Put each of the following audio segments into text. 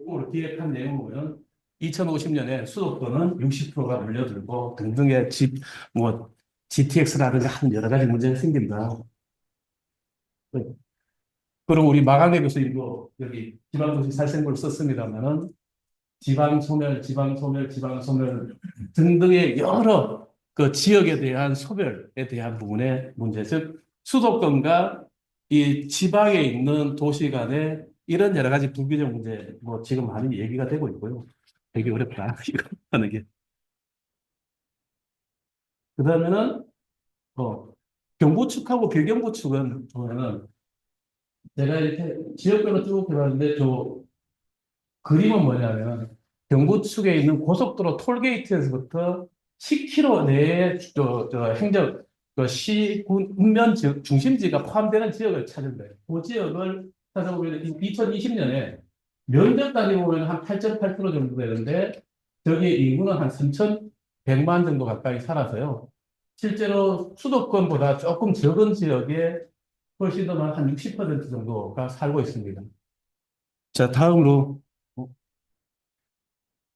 으로 기획한 내용을 보면 2050년에 수도권은 60%가 몰려들고 등등의 뭐 GTX라든가 한 여러 가지 문제가 생긴다. 그리고 우리 마강래 교수님도 여기 지방도시 살생부를 썼습니다만은 지방소멸, 지방소멸, 지방소멸 등등의 여러 그 지역에 대한 소멸에 대한 부분의 문제, 즉 수도권과 이 지방에 있는 도시 간의 이런 여러 가지 불균형 문제, 뭐 지금 많이 얘기가 되고 있고요. 되게 어렵다 이거 하는 게. 그다음에는 경부축하고 비경부축은 보면은 제가 이렇게 지역별로 쭉 해봤는데 그림은 뭐냐면 경부축에 있는 고속도로 톨게이트에서부터 10km 내에 행정 시, 군, 읍면 지역, 중심지가 포함되는 지역을 찾은 거예요. 그 지역을 찾아보면 2020년에 면적 단위로 보면 한 8.8% 정도 되는데 저기 인구는 한 3,100만 정도 가까이 살아서요. 실제로 수도권보다 조금 적은 지역에 훨씬 더 많은 한 60% 정도가 살고 있습니다. 자, 다음으로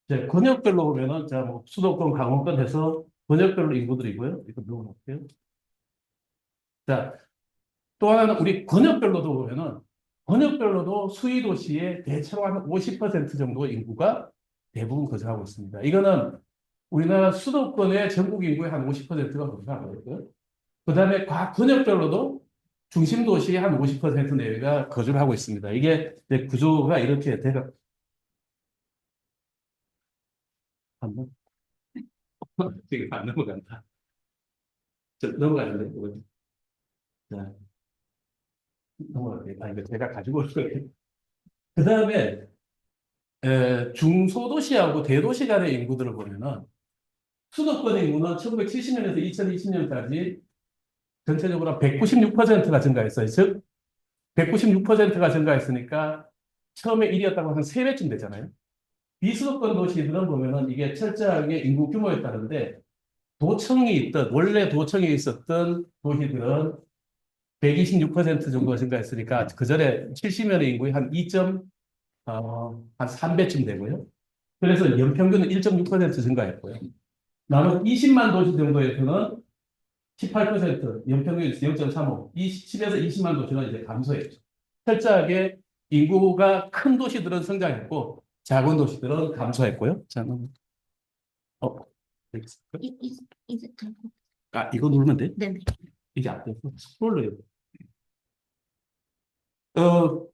이제 권역별로 보면은 자, 뭐 수도권, 강원권 해서 권역별로 인구들이고요. 이거 넣어놓을게요. 자, 또 하나는 우리 권역별로도 보면은 권역별로도 수위 도시의 대체로 한 50% 정도 인구가 대부분 거주하고 있습니다. 이거는 우리나라 수도권의 전국 인구의 한 50%가 거주하고 있고요. 그다음에 각 권역별로도 중심 도시의 한 50% 내외가 거주를 하고 있습니다. 이게 이제 구조가 이렇게 돼가 지금 안 넘어간다. 넘어가는데 이거. 자, 넘어갈게요. 아, 이거 제가 가지고 올 거예요. 그 다음에 중소도시하고 대도시 간의 인구들을 보면은 수도권의 인구는 1970년에서 2020년까지 전체적으로 196%가 증가했어요. 즉, 196%가 증가했으니까 처음에 1이었다고 한 3배쯤 되잖아요. 비수도권 도시들은 보면은 이게 철저하게 인구 규모에 따른데 원래 도청이 있었던 도시들은 126% 정도 증가했으니까 그 전에 70년의 인구의 한 3배쯤 되고요. 그래서 연평균은 1.6% 증가했고요. 남은 20만 도시 정도에서는 18%, 연평균 0.35, 10에서 20만 도시는 이제 감소했죠. 철저하게 인구가 큰 도시들은 성장했고, 작은 도시들은 감소했고요. 자, 어, 이제 이거 누르면 돼? 네네. 이게 안 돼서 스크롤러요. 어,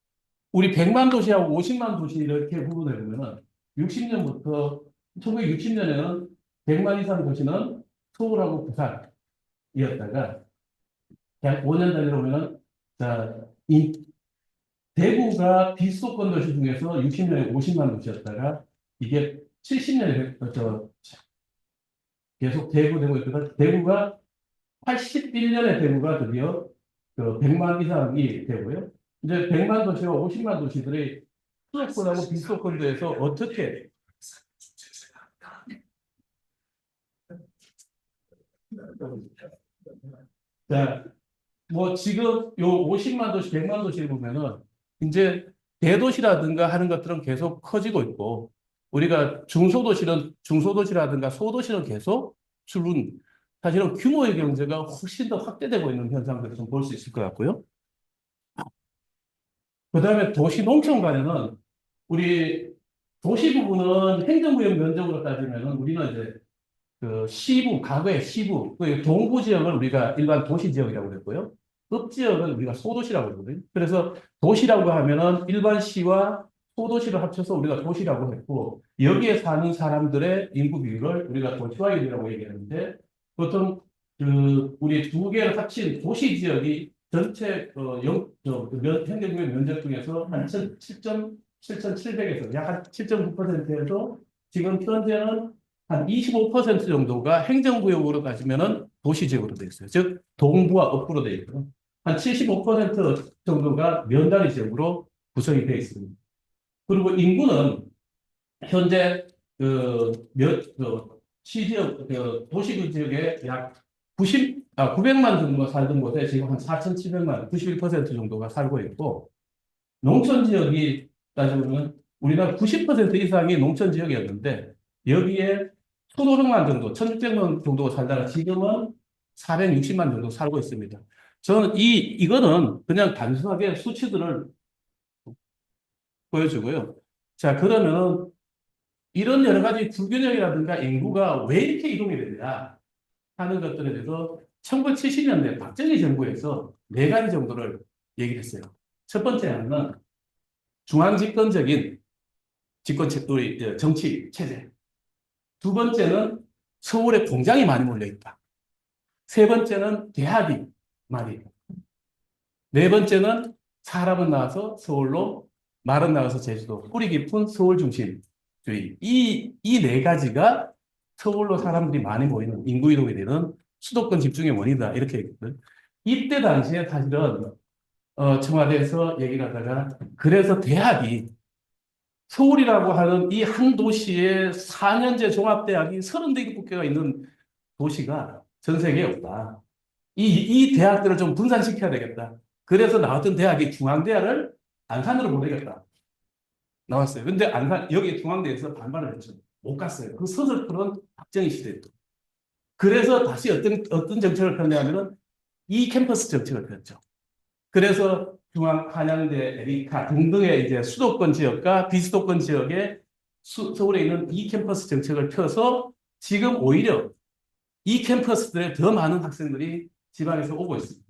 우리 100만 도시하고 50만 도시 이렇게 구분해 보면은 60년부터 1960년에는 100만 이상 도시는 서울하고 부산이었다가 약 5년 단위로 보면은 자, 대구가 비수도권 도시 중에서 60년에 50만 도시였다가 이게 70년에 계속 대구되고 있다가 대구가 81년에 대구가 드디어 그 100만 이상이 되고요. 이제 100만 도시와 50만 도시들이 수도권하고 비수도권도에서 어떻게 자, 뭐 지금 요 50만 도시, 100만 도시를 보면은 이제 대도시라든가 하는 것들은 계속 커지고 있고 우리가 중소도시라든가 소도시는 계속 줄은 사실은 규모의 경제가 훨씬 더 확대되고 있는 현상들을 좀 볼 수 있을 것 같고요. 그다음에 도시 농촌 간에는 우리 도시 부분은 행정구역 면적으로 따지면은 우리는 이제 그 시부, 과거의 시부, 그 동부 지역을 우리가 일반 도시 지역이라고 그랬고요. 읍 지역은 우리가 소도시라고 그러거든요. 그래서 도시라고 하면은 일반 시와 소도시를 합쳐서 우리가 도시라고 했고, 여기에 사는 사람들의 인구 비율을 우리가 도시화율이라고 얘기하는데, 보통 우리 두 개를 합친 도시 지역이 전체 행정구역 면적 중에서 한 7,700에서 약 한 7.9%에서 지금 현재는 한 25% 정도가 행정구역으로 따지면은 도시지역으로 되어 있어요. 즉, 동부와 업부로 되어 있고요. 한 75% 정도가 면다리 지역으로 구성이 되어 있습니다. 그리고 인구는 현재 시지역, 도시구 지역에 약 900만 정도 살던 곳에 지금 한 4,700만, 91% 정도가 살고 있고, 농촌 지역이 따지면 우리나라 90% 이상이 농촌 지역이었는데 여기에 1,500만 정도, 1,600만 정도가 살다가 지금은 460만 정도 살고 있습니다. 저는 이거는 그냥 단순하게 수치들을 보여주고요. 자, 그러면은 이런 여러 가지 불균형이라든가 인구가 왜 이렇게 이동이 되냐 하는 것들에 대해서 1970년대 박정희 정부에서 네 가지 정도를 얘기를 했어요. 첫 번째 하나는 중앙집권적인 우리 정치 체제. 두 번째는 서울에 공장이 많이 몰려 있다. 세 번째는 대학이 많이 있다. 네 번째는 사람은 나와서 서울로, 말은 나와서 제주도, 뿌리 깊은 서울 중심주의. 이 네 가지가 서울로 사람들이 많이 모이는 인구 이동이 되는 수도권 집중의 원인이다. 이렇게 얘기했거든. 이때 당시에 사실은 청와대에서 얘기를 하다가 그래서 대학이 서울이라고 하는 이 한 도시에 4년제 종합대학이 37개가 있는 도시가 전 세계에 없다. 이 대학들을 좀 분산시켜야 되겠다. 그래서 나왔던 대학이 중앙대학을 안산으로 보내겠다. 나왔어요. 근데 안산, 여기 중앙대에서 반발을 했죠. 못 갔어요. 그 서슬프런 박정희 시대에. 그래서 다시 어떤 정책을 폈냐면은 이 캠퍼스 정책을 폈죠. 그래서 중앙 한양대, 에리카 등등의 이제 수도권 지역과 비수도권 지역에 서울에 있는 이 캠퍼스 정책을 펴서 지금 오히려 이 캠퍼스들에 더 많은 학생들이 지방에서 오고 있습니다.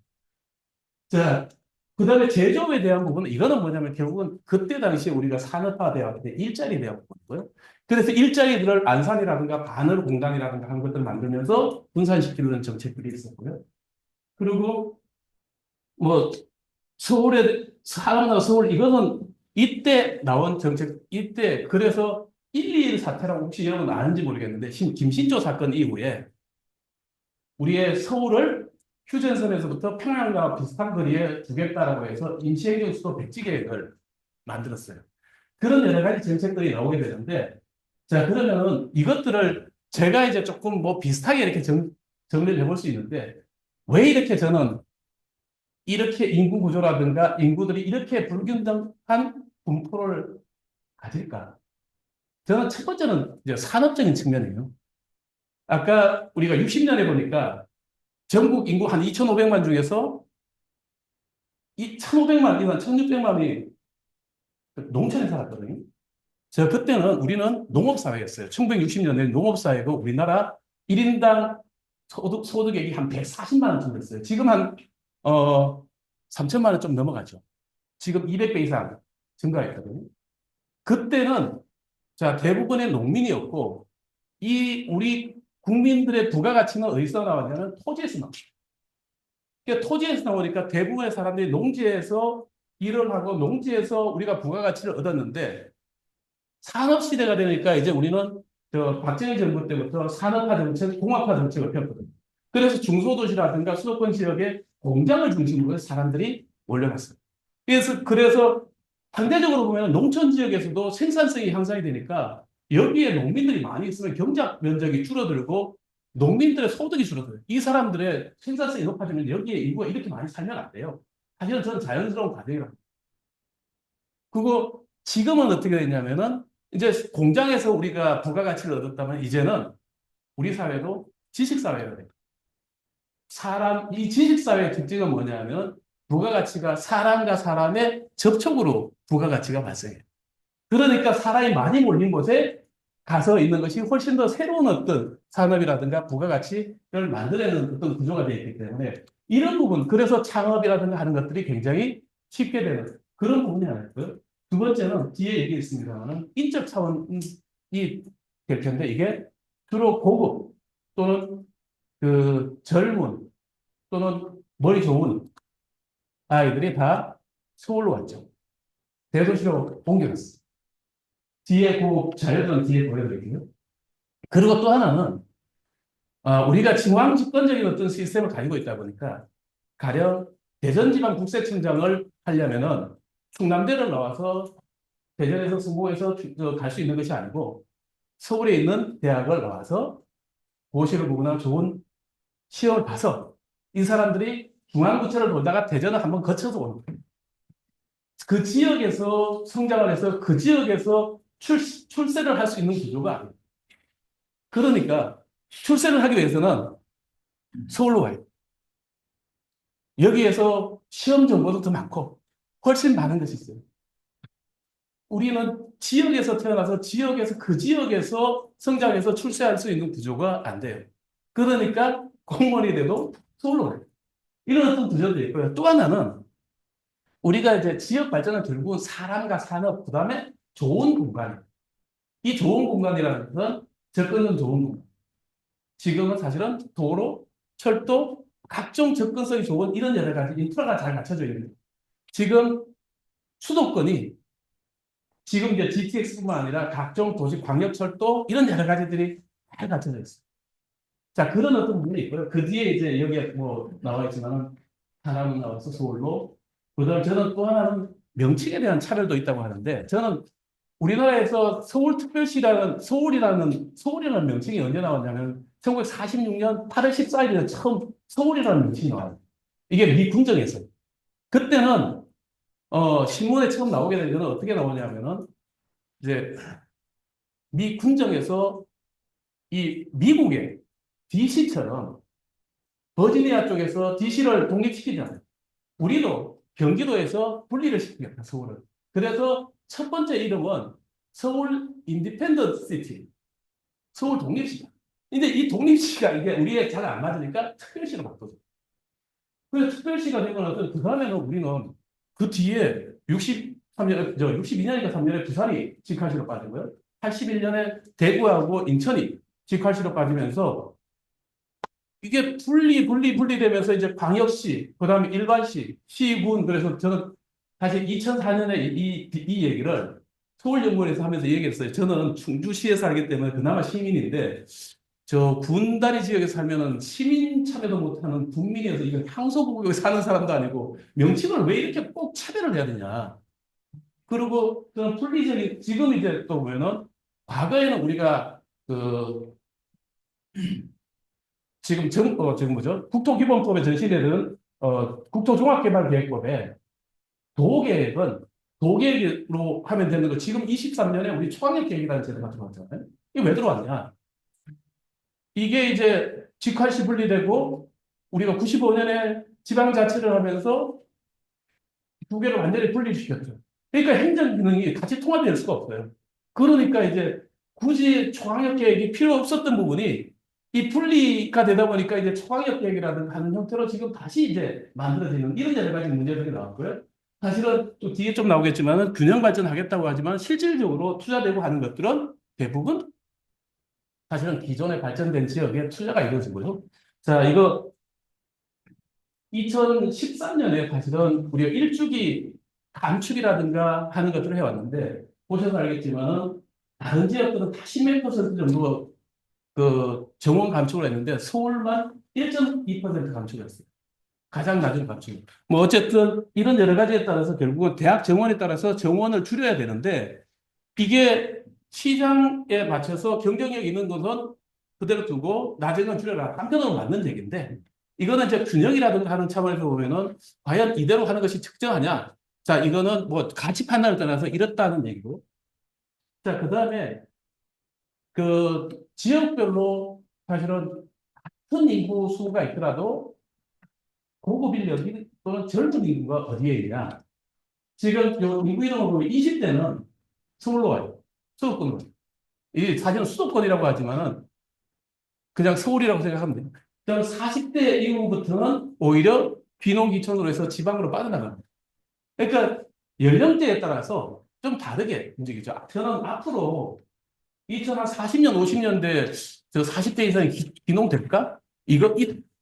자, 그 다음에 제조업에 대한 부분은 이거는 뭐냐면 결국은 그때 당시에 우리가 산업화되었을 때 일자리 대학이고요. 그래서 일자리들을 안산이라든가 바늘 공단이라든가 하는 것들을 만들면서 분산시키는 정책들이 있었고요. 그리고 뭐 서울에 사람 나와 서울 이거는 이때 나온 정책 이때 그래서 1.21 사태라고 혹시 여러분 아는지 모르겠는데 김신조 사건 이후에 우리의 서울을 휴전선에서부터 평양과 비슷한 거리에 두겠다라고 해서 임시행정 수도 백지 계획을 만들었어요. 그런 여러 가지 정책들이 나오게 되는데 자 그러면은 이것들을 제가 이제 조금 뭐 비슷하게 이렇게 정리를 해볼 수 있는데 왜 이렇게 저는 이렇게 인구 구조라든가 인구들이 이렇게 불균등한 분포를 가질까? 저는 첫 번째는 이제 산업적인 측면이에요. 아까 우리가 60년에 보니까 전국 인구 한 2,500만 중에서 이 1,500만, 이건 1,600만이 농촌에 살았거든요. 제가 그때는 우리는 농업사회였어요. 1960년에 농업사회고 우리나라 1인당 소득액이 한 140만 원 정도 됐어요. 지금 한, 3천만 원 좀 넘어가죠. 지금 200배 이상 증가했거든요. 그때는 자 대부분의 농민이었고 이 우리 국민들의 부가가치는 어디서 나왔냐면 토지에서 나왔어요. 그러니까 토지에서 나오니까 대부분의 사람들이 농지에서 일을 하고 농지에서 우리가 부가가치를 얻었는데 산업시대가 되니까 이제 우리는 저 박정희 정부 때부터 산업화 정책, 공업화 정책을 폈거든요. 그래서 중소도시라든가 수도권 지역에 공장을 중심으로 해서 사람들이 몰려갔어요. 그래서 상대적으로 보면 농촌 지역에서도 생산성이 향상이 되니까 여기에 농민들이 많이 있으면 경작 면적이 줄어들고 농민들의 소득이 줄어들어요. 이 사람들의 생산성이 높아지면 여기에 인구가 이렇게 많이 살면 안 돼요. 사실은 저는 자연스러운 과정이라고. 그거 지금은 어떻게 되냐면은 이제 공장에서 우리가 부가가치를 얻었다면 이제는 우리 사회도 지식사회가 돼요. 이 지식사회의 특징은 뭐냐면 부가가치가 사람과 사람의 접촉으로 부가가치가 발생해요. 그러니까 사람이 많이 몰린 곳에 가서 있는 것이 훨씬 더 새로운 어떤 산업이라든가 부가가치를 만들어내는 어떤 구조가 되어 있기 때문에 이런 부분, 그래서 창업이라든가 하는 것들이 굉장히 쉽게 되는 그런 부분이 하나 있고요. 두 번째는 뒤에 얘기했습니다만 인적 차원이 될 텐데 이게 주로 고급 또는 그 젊은 또는 머리 좋은 아이들이 다 서울로 왔죠. 대도시로 옮겨갔어. 뒤에 그 자료들은 뒤에 보여드릴게요. 그리고 또 하나는 우리가 중앙 집권적인 어떤 시스템을 가지고 있다 보니까 가령 대전지방국세청장을 하려면은 충남대를 나와서 대전에서 성공해서 갈 수 있는 것이 아니고 서울에 있는 대학을 나와서 고시를 보거나 좋은 시험을 봐서 이 사람들이 중앙구청을 돌다가 대전을 한번 거쳐서 오는 거예요. 그 지역에서 성장을 해서 그 지역에서 출세를 할 수 있는 구조가 아니에요. 그러니까 출세를 하기 위해서는 서울로 와요. 여기에서 시험 정보도 더 많고 훨씬 많은 것이 있어요. 우리는 지역에서 태어나서 지역에서 그 지역에서 성장해서 출세할 수 있는 구조가 안 돼요. 그러니까 공무원이 돼도 서울로 와요. 이런 어떤 구조도 있고요. 또 하나는 우리가 이제 지역 발전은 결국은 사람과 산업, 그 다음에 좋은 공간. 이 좋은 공간이라는 것은 접근은 좋은 공간. 지금은 사실은 도로, 철도, 각종 접근성이 좋은 이런 여러 가지 인프라가 잘 갖춰져 있는 거예요. 지금 수도권이 지금 이제 GTX뿐만 아니라 각종 도시 광역철도 이런 여러 가지들이 잘 갖춰져 있어요. 자, 그런 어떤 부분이 있고요. 그 뒤에 이제 여기에 뭐 나와 있지만은 하나는 나와서 서울로, 그다음 저는 또 하나는 명칭에 대한 차별도 있다고 하는데 저는 우리나라에서 서울이라는 명칭이 언제 나왔냐면 1946년 8월 14일에 처음 서울이라는 명칭이 나와요. 이게 미 군정에서. 그때는 신문에 처음 나오게 된 거는 어떻게 나오냐면은 이제 미 군정에서 이 미국의 DC처럼 버지니아 쪽에서 DC를 독립시키잖아요. 우리도 경기도에서 분리를 시키겠다, 서울을. 그래서 첫 번째 이름은 서울 인디펜던트 시티, 서울 독립시다. 근데 이 독립시가 이게 우리에 잘 안 맞으니까 특별시로 바꿔줘. 그래서 특별시가 되고 나서 그 다음에는 우리는 그 뒤에 62년인가 3년에 부산이 직할시로 빠지고요. 81년에 대구하고 인천이 직할시로 빠지면서 이게 분리되면서 이제 광역시, 그 다음에 일반시, 시군, 그래서 저는 사실 2004년에 이 얘기를 서울연구원에서 하면서 얘기했어요. 저는 충주시에 살기 때문에 그나마 시민인데, 저 군다리 지역에 살면은 시민 참여도 못하는 국민이어서 이거 향소국에 사는 사람도 아니고 명칭을 왜 이렇게 꼭 차별을 해야 되냐. 그리고 그런 분리적인, 지금 이제 또 보면은 과거에는 우리가 그 지금 뭐죠? 국토기본법에 전시되는 국토종합개발계획법에 도계획은 도계획으로 하면 되는 거 지금 23년에 우리 총학력계획이라는 제도가 들어왔잖아요. 이게 왜 들어왔냐? 이게 이제 직할시 분리되고 우리가 95년에 지방자치를 하면서 두 개를 완전히 분리시켰죠. 그러니까 행정 기능이 같이 통합될 수가 없어요. 그러니까 이제 굳이 총학력 계획이 필요 없었던 부분이 이 분리가 되다 보니까 이제 총학력 계획이라든가 하는 형태로 지금 다시 이제 만들어지는 이런 여러 가지 문제들이 나왔고요. 사실은 또 뒤에 좀 나오겠지만은 균형 발전하겠다고 하지만 실질적으로 투자되고 하는 것들은 대부분 사실은 기존에 발전된 지역에 투자가 이루어진 거죠. 자, 이거 2013년에 사실은 우리가 일주기 감축이라든가 하는 것들을 해왔는데 보셔서 알겠지만은 다른 지역들은 다 10몇% 정도 그 정원 감축을 했는데 서울만 1.2% 감축했어요. 가장 낮은 감축. 뭐 어쨌든 이런 여러 가지에 따라서 결국은 대학 정원에 따라서 정원을 줄여야 되는데 이게 시장에 맞춰서 경쟁력 있는 것은 그대로 두고 낮은 건 줄여라. 한편으로 맞는 얘기인데 이거는 이제 균형이라든가 하는 차원에서 보면은 과연 이대로 하는 것이 적정하냐? 자, 이거는 뭐 가치 판단을 떠나서 이렇다는 얘기고. 자, 그 다음에 그 지역별로 사실은 같은 인구 수가 있더라도 고급 인력이 또는 젊은 인구가 어디에 있냐? 지금 요 인구 이동을 보면 20대는 서울로 와요. 수도권으로. 이 사실은 수도권이라고 하지만은 그냥 서울이라고 생각하면 돼요. 그럼 40대 이후부터는 오히려 귀농귀촌으로 해서 지방으로 빠져나갑니다. 그러니까 연령대에 따라서 좀 다르게 움직이죠. 저는 앞으로 2040년, 50년대 저 40대 이상이 귀농될까?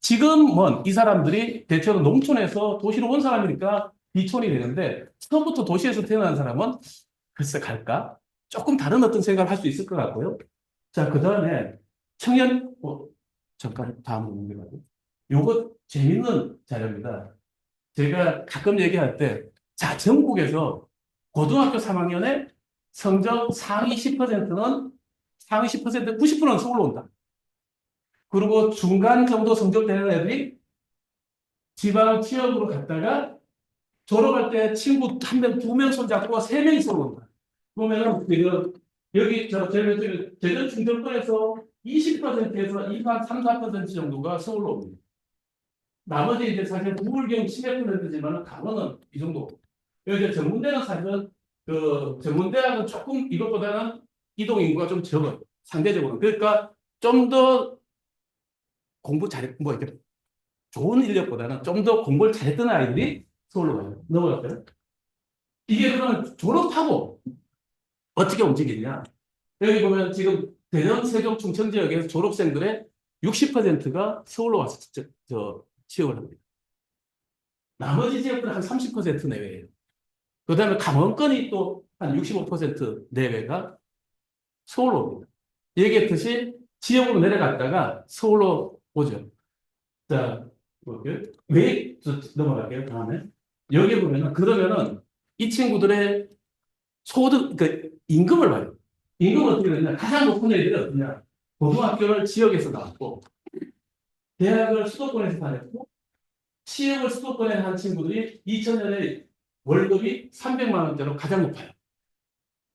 지금은 이 사람들이 대체로 농촌에서 도시로 온 사람이니까 비촌이 되는데 처음부터 도시에서 태어난 사람은 글쎄 갈까? 조금 다른 어떤 생각을 할 수 있을 것 같고요. 자, 그 다음에 청년, 잠깐 다음으로 넘겨가고. 요거 재밌는 자료입니다. 제가 가끔 얘기할 때, 자, 전국에서 고등학교 3학년에 성적 상위 10%는, 상위 10%, 90%는 서울로 온다. 그리고 중간 정도 성적 되는 애들이 지방 지역으로 갔다가 졸업할 때 친구 한 명, 두 명 손잡고 세 명이 서울 온다. 그러면은, 여기, 제전 충청권에서 20%에서 일반 3, 4% 정도가 서울로 옵니다. 나머지 이제 사실 부울경 10%지만 강원은 이 정도. 이제 전문대는 사실은 전문대학은 조금 이것보다는 이동 인구가 좀 적어요. 상대적으로. 그러니까 좀 더 공부 잘했, 뭐 이렇게 좋은 인력보다는 좀 더 공부를 잘했던 아이들이 서울로 가요. 넘어갈까요? 이게 그러면 졸업하고 어떻게 움직이냐? 여기 보면 지금 대전, 세종, 충청 지역에서 졸업생들의 60%가 서울로 와서 취업을 합니다. 나머지 지역들은 한 30% 내외예요. 그 다음에 강원권이 또 한 65% 내외가 서울로 옵니다. 얘기했듯이 지역으로 내려갔다가 서울로 오죠. 자, 볼게요. 넘어갈게요. 다음에. 여기 보면은, 그러면은 이 친구들의 임금을 봐요. 임금은 어떻게 되냐? 가장 높은 애들이 어떠냐? 고등학교를 지역에서 나왔고, 대학을 수도권에서 다녔고, 취업을 수도권에 한 친구들이 2000년에 월급이 300만 원대로 가장 높아요.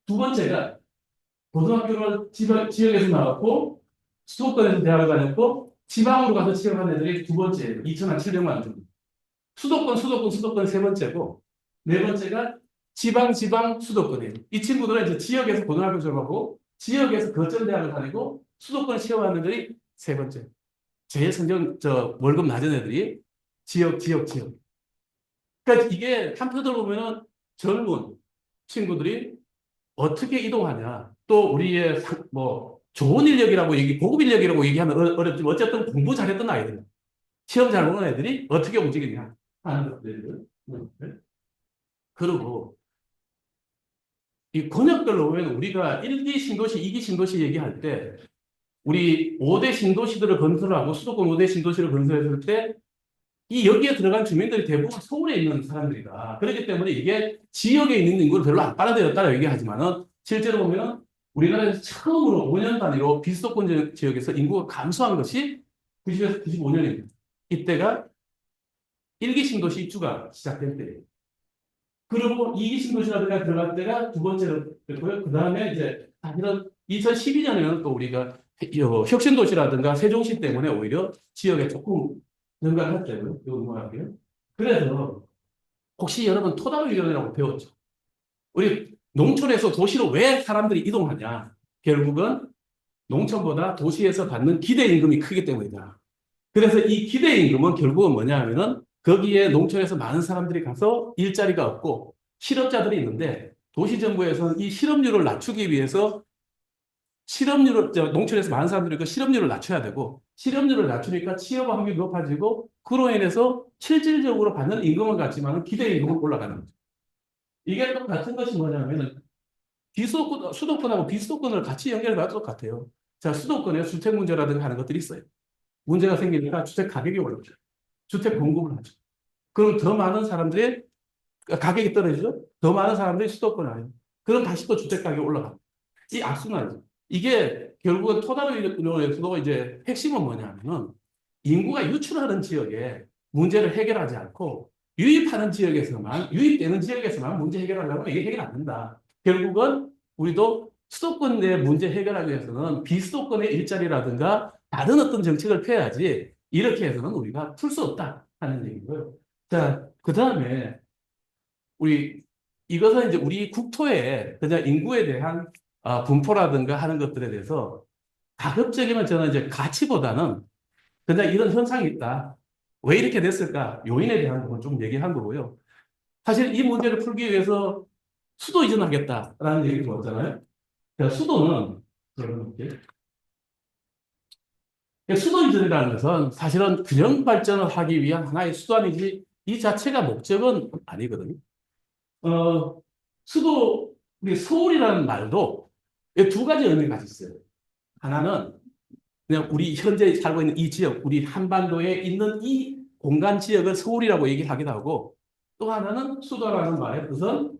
두 번째가 고등학교를 지역에서 나왔고, 수도권에서 대학을 다녔고, 지방으로 가서 취업한 애들이 두 번째예요. 2,700만 원 정도. 수도권 세 번째고, 네 번째가 지방 수도권이에요. 이 친구들은 이제 지역에서 고등학교 졸업하고, 지역에서 거점대학을 다니고, 수도권 취업하는 애들이 세 번째. 제일 월급 낮은 애들이 지역. 그러니까 이게 한편으로 보면은 젊은 친구들이 어떻게 이동하냐. 또 우리의 좋은 인력이라고 고급 인력이라고 얘기하면 어렵지만 어쨌든 공부 잘했던 아이들, 시험 잘 보는 애들이 어떻게 움직이냐 하는 것들. 그리고 이 권역별로 보면 우리가 1기 신도시, 2기 신도시 얘기할 때 우리 5대 신도시들을 건설하고 수도권 5대 신도시를 건설했을 때 이 여기에 들어간 주민들이 대부분 서울에 있는 사람들이다. 그렇기 때문에 이게 지역에 있는 인구를 별로 안 빨아들였다고 얘기하지만은 실제로 보면은 우리나라에서 처음으로 5년 단위로 비수도권 지역에서 인구가 감소한 것이 90에서 95년입니다. 이때가 1기 신도시 입주가 시작된 때예요. 그리고 2기 신도시라든가 들어갈 때가 두 번째로 됐고요. 그 다음에 이제 사실은 2012년에는 또 우리가 혁신도시라든가 세종시 때문에 오히려 지역에 조금 연관했대요. 이거 넘어갈게요. 그래서 혹시 여러분 토다유전이라고 배웠죠? 우리 농촌에서 도시로 왜 사람들이 이동하냐? 결국은 농촌보다 도시에서 받는 기대임금이 크기 때문이다. 그래서 이 기대임금은 결국은 뭐냐 하면은 거기에 농촌에서 많은 사람들이 가서 일자리가 없고 실업자들이 있는데 도시정부에서는 이 실업률을 낮추기 위해서 농촌에서 많은 사람들이 그 실업률을 낮춰야 되고, 실업률을 낮추니까 취업 확률이 높아지고, 그로 인해서 실질적으로 받는 임금은 같지만 기대임금은 올라가는 거죠. 이게 똑같은 것이 뭐냐면, 수도권하고 비수도권을 같이 연결해봐도 똑같아요. 자, 수도권에 주택 문제라든가 하는 것들이 있어요. 문제가 생기니까 주택 가격이 올라오죠. 주택 공급을 하죠. 그럼 더 많은 사람들이, 가격이 떨어지죠? 더 많은 사람들이 수도권에 와요. 그럼 다시 또 주택 가격이 올라가요. 이 악순환이죠. 이게 결국은 토다로에서도 이제 핵심은 뭐냐면은 인구가 유출하는 지역에 문제를 해결하지 않고 유입되는 지역에서만 문제 해결하려면 이게 해결 안 된다. 결국은 우리도 수도권 내 문제 해결하기 위해서는 비수도권의 일자리라든가 다른 어떤 정책을 펴야지 이렇게 해서는 우리가 풀 수 없다 하는 얘기고요. 자, 그 다음에 이것은 이제 우리 국토의 그냥 인구에 대한 분포라든가 하는 것들에 대해서 가급적이면 저는 이제 가치보다는 그냥 이런 현상이 있다. 왜 이렇게 됐을까? 요인에 대한 부분 좀 얘기한 거고요. 사실 이 문제를 풀기 위해서 수도 이전하겠다라는 얘기를 들었잖아요. 수도는 수도 이전이라는 것은 사실은 균형 발전을 하기 위한 하나의 수단이지 이 자체가 목적은 아니거든요. 우리 서울이라는 말도 두 가지 의미가 있어요. 하나는 그냥 우리 현재 살고 있는 이 지역, 우리 한반도에 있는 이 공간 지역을 서울이라고 얘기를 하기도 하고, 또 하나는 수도라는 말의 뜻은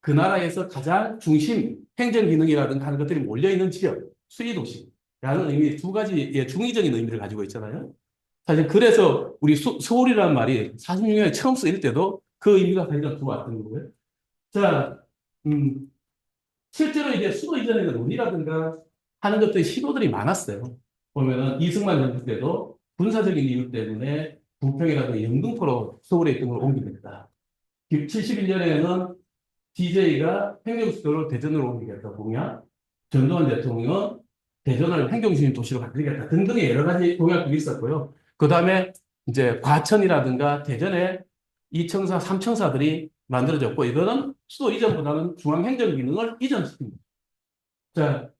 그 나라에서 가장 중심, 행정기능이라든가 하는 것들이 몰려있는 지역, 수의도시라는 의미, 두 가지의 중의적인 의미를 가지고 있잖아요. 사실 그래서 우리 서울이라는 말이 46년에 처음 쓰일 때도 그 의미가 가장 들어왔던 거고요. 자, 음, 실제로 이제 수도 이전에는 논의라든가 하는 것들이 시도들이 많았어요. 보면은 이승만 정부 때도 군사적인 이유 때문에 부평이라든가 영등포로 서울에 있던 걸 옮기게 됐다. 71년에는 DJ가 행정수도를 대전으로 옮기겠다. 공약. 전두환 대통령은 대전을 행정주민 도시로 만들겠다. 등등의 여러 가지 공약들이 있었고요. 그 다음에 이제 과천이라든가 대전에 이청사, 삼청사들이 만들어졌고, 이거는 수도 이전보다는 중앙행정 기능을 이전시킵니다. 자,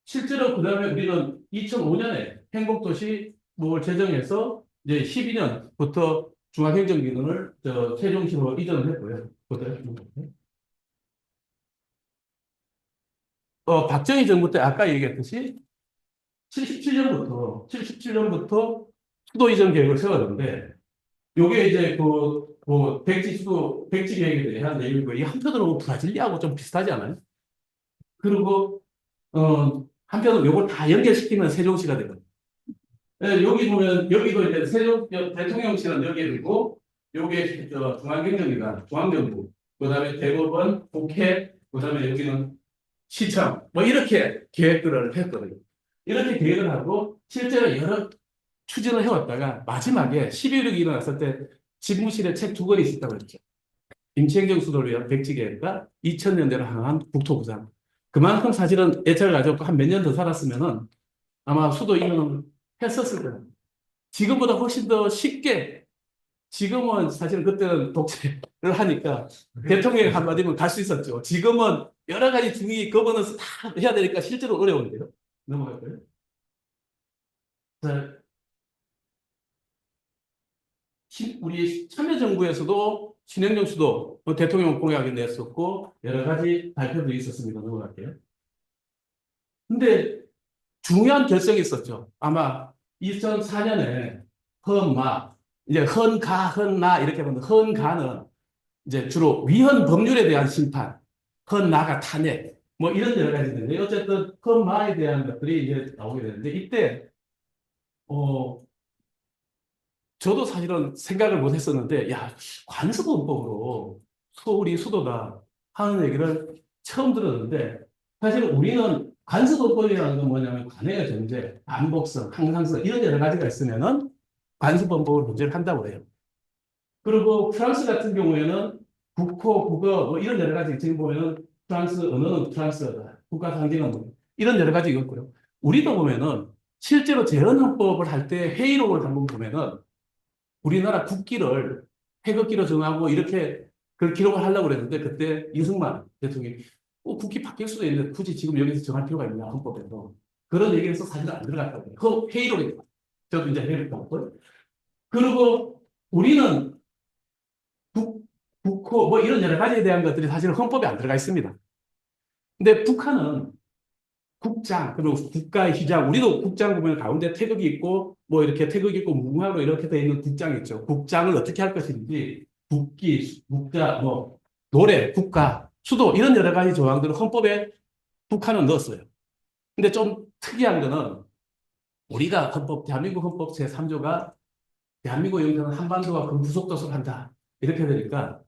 실제로 그 다음에 우리는 2005년에 행복도시 뭐 제정해서 이제 12년부터 중앙행정 기능을 세종시로 이전을 했고요. 박정희 정부 때 아까 얘기했듯이 77년부터 수도 이전 계획을 세웠는데, 요게 이제 백지 계획에 대한 내용이고, 이 한편으로 브라질리아하고 좀 비슷하지 않아요? 그리고, 한편으로 요걸 다 연결시키면 세종시가 되거든요. 예, 여기 보면, 여기도 이제 세종 대통령실은 여기에 있고, 요게 중앙행정기관, 중앙정부, 그 다음에 대법원, 국회, 그 다음에 여기는 시청, 뭐 이렇게 계획들을 했거든요. 이렇게 계획을 하고 실제로 여러 추진을 해왔다가 마지막에 12.16이 일어났을 때 집무실에 책 두 권이 있었다고 그랬죠. 임시행정 수도를 위한 백지 계획과 2000년대로 향한 국토부상. 그만큼 사실은 애착을 가지고 한 몇 년 더 살았으면은 아마 수도 이전을 했었을 거예요. 지금보다 훨씬 더 쉽게, 지금은 사실은 그때는 독재를 하니까 대통령 한마디면 갈 수 있었죠. 지금은 여러 가지 중위 거버넌스 다 해야 되니까 실제로 어려운데요. 넘어갈까요? 자, 우리 참여정부에서도 신행정 수도 대통령 공약을 냈었고 여러 가지 발표들이 있었습니다. 넘어갈게요. 근데 중요한 결정이 있었죠. 아마 2004년에 헌마, 이제 헌가, 헌나 이렇게 보면 헌가는 이제 주로 위헌 법률에 대한 심판, 헌나가 탄핵, 뭐 이런 여러 가지인데 어쨌든 헌마에 대한 것들이 이제 나오게 되는데 이때 어 저도 사실은 생각을 못 했었는데 야 관습헌법으로 서울이 수도다 하는 얘기를 처음 들었는데 사실 우리는 관습헌법이라는 건 뭐냐면 관행의 전제, 반복성, 항상성 이런 여러 가지가 있으면은 관습헌법을 문제를 한다고 해요. 그리고 프랑스 같은 경우에는 국호, 국어, 뭐 이런 여러 가지 지금 보면은 프랑스 언어는 프랑스어다. 국가 상징은 뭐 이런 여러 가지 있고요. 우리도 보면은 실제로 재헌헌법을 할 때 회의록을 한번 보면은 우리나라 국기를 태극기로 정하고 이렇게 그 기록을 하려고 그랬는데 그때 이승만 대통령이 국기 바뀔 수도 있는데 굳이 지금 여기서 정할 필요가 있냐 헌법에서 그런 얘기해서 사실 안 들어갔다고 해요. 그 회의록에 저도 이제 회의록 봤고요. 그리고 우리는 국호, 뭐 이런 여러 가지에 대한 것들이 사실 헌법에 안 들어가 있습니다. 근데 북한은 국장, 그리고 국가의 휴장, 우리도 국장 보면 가운데 태극이 있고, 뭐 이렇게 태극이 있고, 무궁화로 이렇게 되어 있는 국장이 있죠. 국장을 어떻게 할 것인지, 국기, 국가, 뭐, 노래, 국가, 수도, 이런 여러 가지 조항들을 헌법에 북한은 넣었어요. 근데 좀 특이한 거는, 우리가 대한민국 헌법 제3조가 대한민국 영토는 한반도와 그 부속도서를 한다. 이렇게 되니까,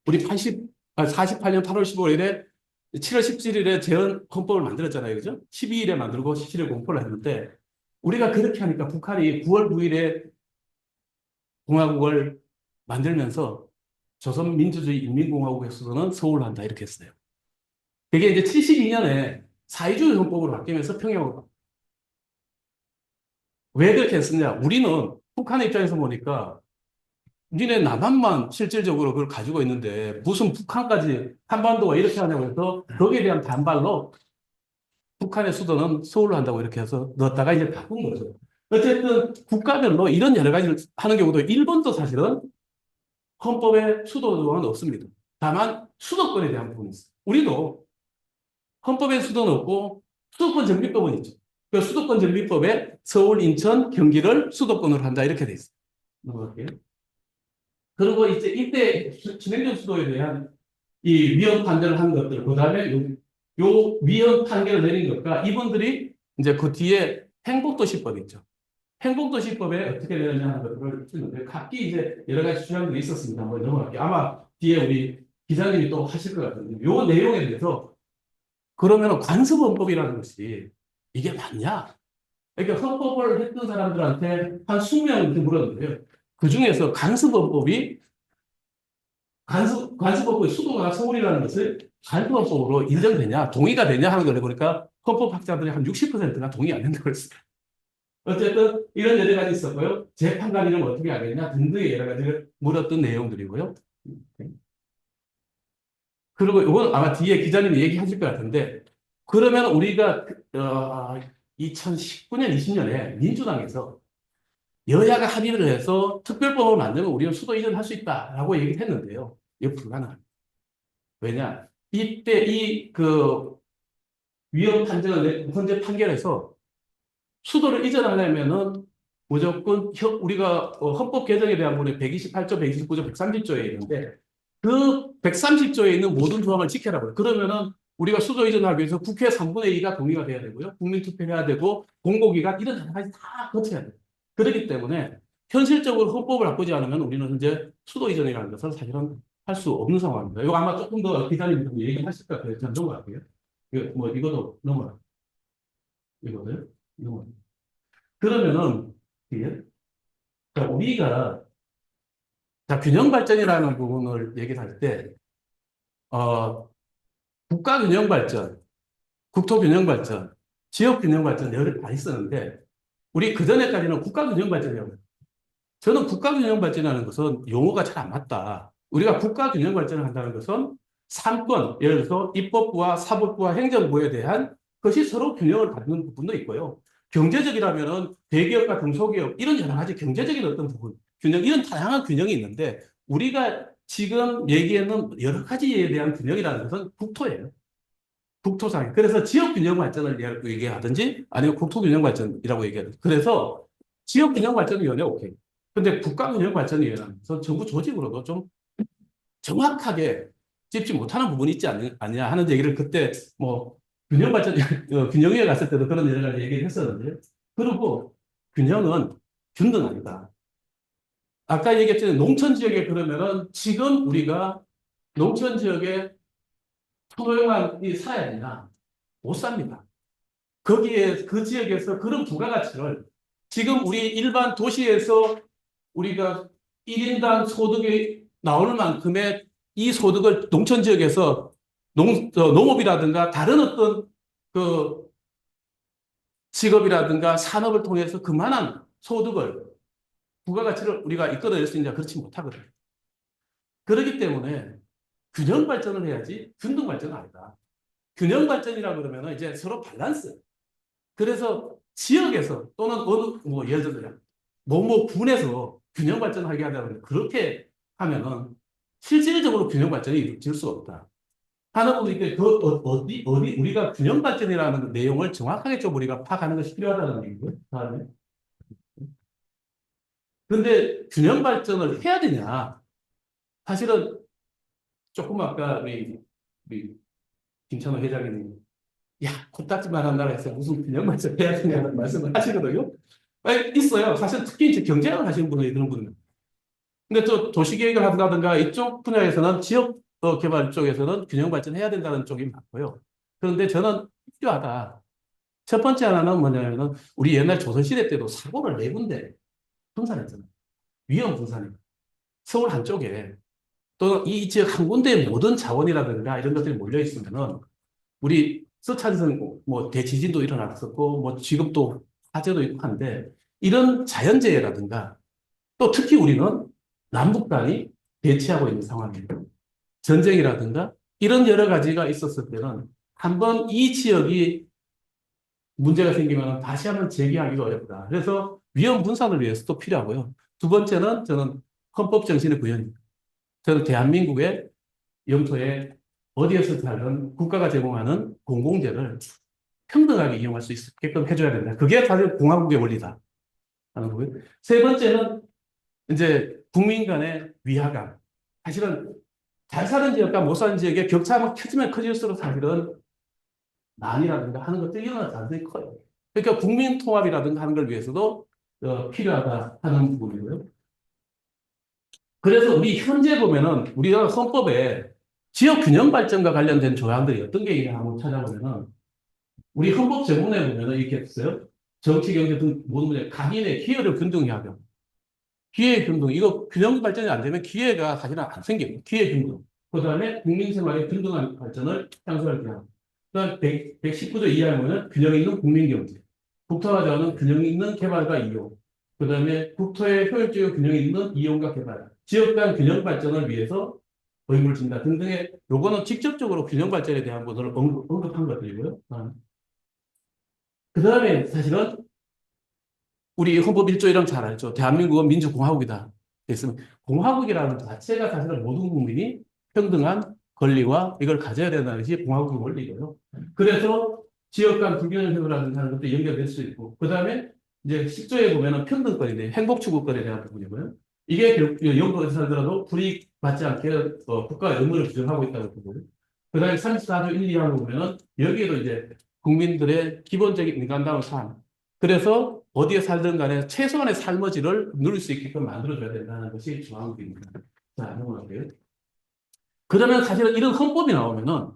우리 48년 8월 15일에 7월 17일에 재헌 헌법을 만들었잖아요. 그죠? 12일에 만들고 17일에 공포를 했는데 우리가 그렇게 하니까 북한이 9월 9일에 공화국을 만들면서 조선민주주의 인민공화국에서는 서울을 한다 이렇게 했어요. 그게 이제 72년에 사회주의 헌법으로 바뀌면서 평양으로. 왜 그렇게 했었냐? 우리는 북한의 입장에서 보니까 니네 남한만 실질적으로 그걸 가지고 있는데 무슨 북한까지 한반도가 이렇게 하냐고 해서 거기에 대한 반발로 북한의 수도는 서울로 한다고 이렇게 해서 넣었다가 이제 바꾼 거죠. 어쨌든 국가별로 이런 여러 가지를 하는 경우도 일본도 사실은 헌법에 수도 조항은 없습니다. 다만 수도권에 대한 부분이 있어요. 우리도 헌법에 수도는 없고 수도권 정비법은 있죠. 그 수도권 정비법에 서울, 인천, 경기를 수도권으로 한다 이렇게 돼 있어요. 넘어갈게요. 그리고 이제 이때 진행된 수도에 대한 이 위헌 판결을 한 것들, 그 다음에 요 위헌 판결을 내린 것과 이분들이 이제 그 뒤에 행복도시법 있죠. 행복도시법에 어떻게 되느냐 하는 것들을 쓰는데 각기 이제 여러 가지 주장들이 있었습니다. 한번 넘어갈게요. 아마 뒤에 우리 기자님이 또 하실 것 같은데 요 내용에 대해서 그러면 관습헌법이라는 것이 이게 맞냐? 그러니까 헌법을 했던 사람들한테 한 20명한테 물었는데요. 그 중에서 관습헌법의 수도가 서울이라는 것을 관습헌법으로 인정되냐, 동의가 되냐 하는 걸 해보니까 헌법학자들이 한 60%가 동의 안 된다고 했어요. 어쨌든 이런 여러 가지 있었고요. 재판관이는 어떻게 하겠냐 등등의 여러 가지를 물었던 내용들이고요. 그리고 이건 아마 뒤에 기자님이 얘기하실 것 같은데 그러면 우리가 2019년, 20년에 민주당에서 여야가 합의를 해서 특별법을 만들면 우리는 수도 이전할 수 있다라고 얘기를 했는데요. 이거 불가능합니다. 왜냐? 이때 위헌 판정을 헌재 판결에서 수도를 이전하려면은 무조건 우리가 헌법 개정에 대한 부분에 128조, 129조, 130조에 있는데 그 130조에 있는 모든 조항을 지켜라고요. 그러면은 우리가 수도 이전하기 위해서 국회 3분의 2가 동의가 돼야 되고요. 국민투표해야 되고 공고기간 이런 단까지 다 거쳐야 돼요. 그렇기 때문에 현실적으로 헌법을 바꾸지 않으면 우리는 현재 수도 이전이라는 것은 사실은 할 수 없는 상황입니다. 이거 아마 조금 더 기자님 얘기하실 것 같아요. 저는 넘어갈게요. 이것도 넘어가. 이거를 넘어가. 그러면은 예? 자, 우리가 자, 균형 발전이라는 부분을 얘기할 때 국가 균형 발전, 국토 균형 발전, 지역 균형 발전 여러 다 있었는데 우리 그전에까지는 국가 균형 발전이라고 해요. 저는 국가 균형 발전이라는 것은 용어가 잘 안 맞다. 우리가 국가 균형 발전을 한다는 것은 삼권, 예를 들어서 입법부와 사법부와 행정부에 대한 것이 서로 균형을 갖는 부분도 있고요. 경제적이라면은 대기업과 중소기업 이런 여러 가지 경제적인 어떤 부분, 균형 이런 다양한 균형이 있는데 우리가 지금 얘기하는 여러 가지에 대한 균형이라는 것은 국토예요. 국토상. 그래서 지역 균형 발전을 얘기하든지 아니면 국토 균형 발전이라고 얘기하든지. 그래서 지역 균형 발전위원회 오케이. 근데 국가 균형 발전위원회는 정부 조직으로도 좀 정확하게 찝지 못하는 부분이 있지 않느냐 하는 얘기를 그때 뭐 균형 발전 균형위에 갔을 때도 그런 여러 가지 얘기를 했었는데 그리고 균형은 균등 아니다. 아까 얘기했잖아요. 농촌 지역에 그러면은 지금 우리가 농촌 지역에 소요만이 살아야 되나? 못 삽니다. 거기에 그 지역에서 그런 부가가치를 지금 우리 일반 도시에서 우리가 1인당 소득이 나올 만큼의 이 소득을 농촌 지역에서 농업이라든가 다른 어떤 그 직업이라든가 산업을 통해서 그만한 소득을 부가가치를 우리가 이끌어낼 수 있느냐 그렇지 못하거든요. 그렇기 때문에 균형 발전을 해야지 균등 발전은 아니다. 균형 발전이라 그러면 이제 서로 밸런스. 그래서 지역에서 또는 뭐 예를 들면 뭐뭐 군에서 균형 발전하게 하자면 그렇게 하면은 실질적으로 균형 발전이 이루어질 수 없다. 하는 분이 어디 우리가 균형 발전이라는 내용을 정확하게 좀 우리가 파악하는 것이 필요하다는 얘기고요. 다음에. 근데 균형 발전을 해야 되냐? 사실은 조금 아까 우리 김찬호 회장님 야, 코딱지만 한다고 해서 무슨 균형 발전 해야 되냐는 말씀을 하시거든요. 아니, 있어요. 사실 특히 이제 경제학을 하시는 분이 그런 분은. 근데 또 도시계획을 한다든가 이쪽 분야에서는 지역 개발 쪽에서는 균형 발전해야 된다는 쪽이 많고요. 그런데 저는 필요하다. 첫 번째 하나는 뭐냐면은 우리 옛날 조선시대 때도 사고를 네 군데 분산했잖아요. 위험 분산이. 서울 한쪽에 또 이 지역 한 군데에 모든 자원이라든가 이런 것들이 몰려 있으면은 우리 서찬성 뭐 대지진도 일어났었고 뭐 지금 또 화재도 있고 한데 이런 자연재해라든가 또 특히 우리는 남북 간이 대치하고 있는 상황입니다. 전쟁이라든가 이런 여러 가지가 있었을 때는 한번 이 지역이 문제가 생기면 다시 한번 재개하기가 어렵다. 그래서 위험 분산을 위해서도 필요하고요. 두 번째는 저는 헌법 정신의 구현입니다. 저는 대한민국의 영토에 어디에서 살든 국가가 제공하는 공공재를 평등하게 이용할 수 있게끔 해줘야 된다. 그게 사실 공화국의 원리다. 하는 거고요. 세 번째는 이제 국민 간의 위화감. 사실은 잘 사는 지역과 못 사는 지역의 격차가 커지면 커질수록 사실은 난이라든가 하는 것들이 일어날 가능성이 커요. 그러니까 국민 통합이라든가 하는 걸 위해서도 필요하다 하는 부분이고요. 그래서 우리 현재 보면은 우리나라 헌법에 지역 균형 발전과 관련된 조항들이 어떤 게 있냐 한번 찾아보면은 우리 헌법 제문에 보면은 이렇게 있어요. 정치, 경제 등 모든 분야 각인의 기여를 균등히 하며 기회 균등 이거 균형 발전이 안 되면 기회가 사실은 안 생겨요. 기회 균등. 그다음에 국민 생활의 균등한 발전을 향수하게 하고 그다음 119조 이하에 보면 균형 있는 국민 경제. 국토가 정하는 균형 있는 개발과 이용. 그다음에 국토의 효율적이고 균형 있는 이용과 개발. 지역 간 균형 발전을 위해서 의무를 진다 등등의 요거는 직접적으로 균형 발전에 대한 것을 언급한 것들이고요. 그다음에 사실은 우리 헌법 1조 1항 잘 알죠. 대한민국은 민주공화국이다. 됐으면 공화국이라는 자체가 사실은 모든 국민이 평등한 권리와 이걸 가져야 된다는 것이 공화국의 원리고요. 그래서 지역 간 불균형 해소라든가 하는 것도 연결될 수 있고, 그 다음에 이제 10조에 보면은 평등권인데 행복추구권에 대한 부분이고요. 이게 결국 영국에서 살더라도 불이익 받지 않게 국가의 의무를 규정하고 있다고 보고요. 그 다음에 34조 1, 2항을 보면은 여기에도 이제 국민들의 기본적인 인간다운 삶, 그래서 어디에 살든 간에 최소한의 삶의 질을 누릴 수 있게끔 만들어줘야 된다는 것이 조항입니다. 자, 넘어갈게요. 그러면 사실은 이런 헌법이 나오면은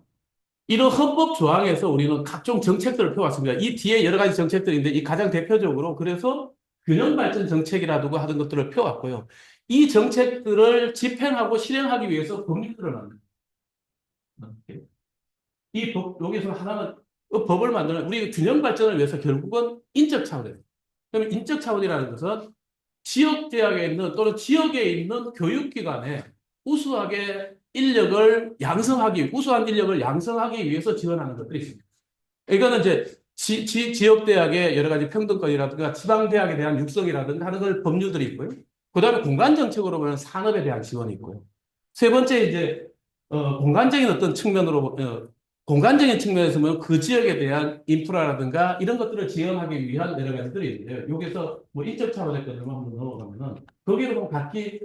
이런 헌법 조항에서 우리는 각종 정책들을 펴왔습니다. 이 뒤에 여러 가지 정책들인데 이 가장 대표적으로 그래서 균형 발전 정책이라든가 하던 것들을 펴왔고요. 이 정책들을 집행하고 실행하기 위해서 법률들을 만듭니다. 이 법, 여기서 하나는 법을 만드는 우리 균형 발전을 위해서 결국은 인적 차원에서. 그럼 인적 차원이라는 것은 지역 대학에 있는 또는 지역에 있는 교육기관에 우수하게 인력을 양성하기, 우수한 인력을 양성하기 위해서 지원하는 것들이 있습니다. 이거는 이제 지역 대학의 여러 가지 평등권이라든가 지방 대학에 대한 육성이라든가 하는 걸 법률들이 있고요. 그다음에 공간 정책으로 보면 산업에 대한 지원이 있고요. 세 번째 이제 공간적인 어떤 측면으로 공간적인 측면에서 보면 그 지역에 대한 인프라라든가 이런 것들을 지원하기 위한 여러 가지들이 있는데요. 여기서 뭐 인적 차원의 것들만 한번 넘어가면은 거기로 보면 각기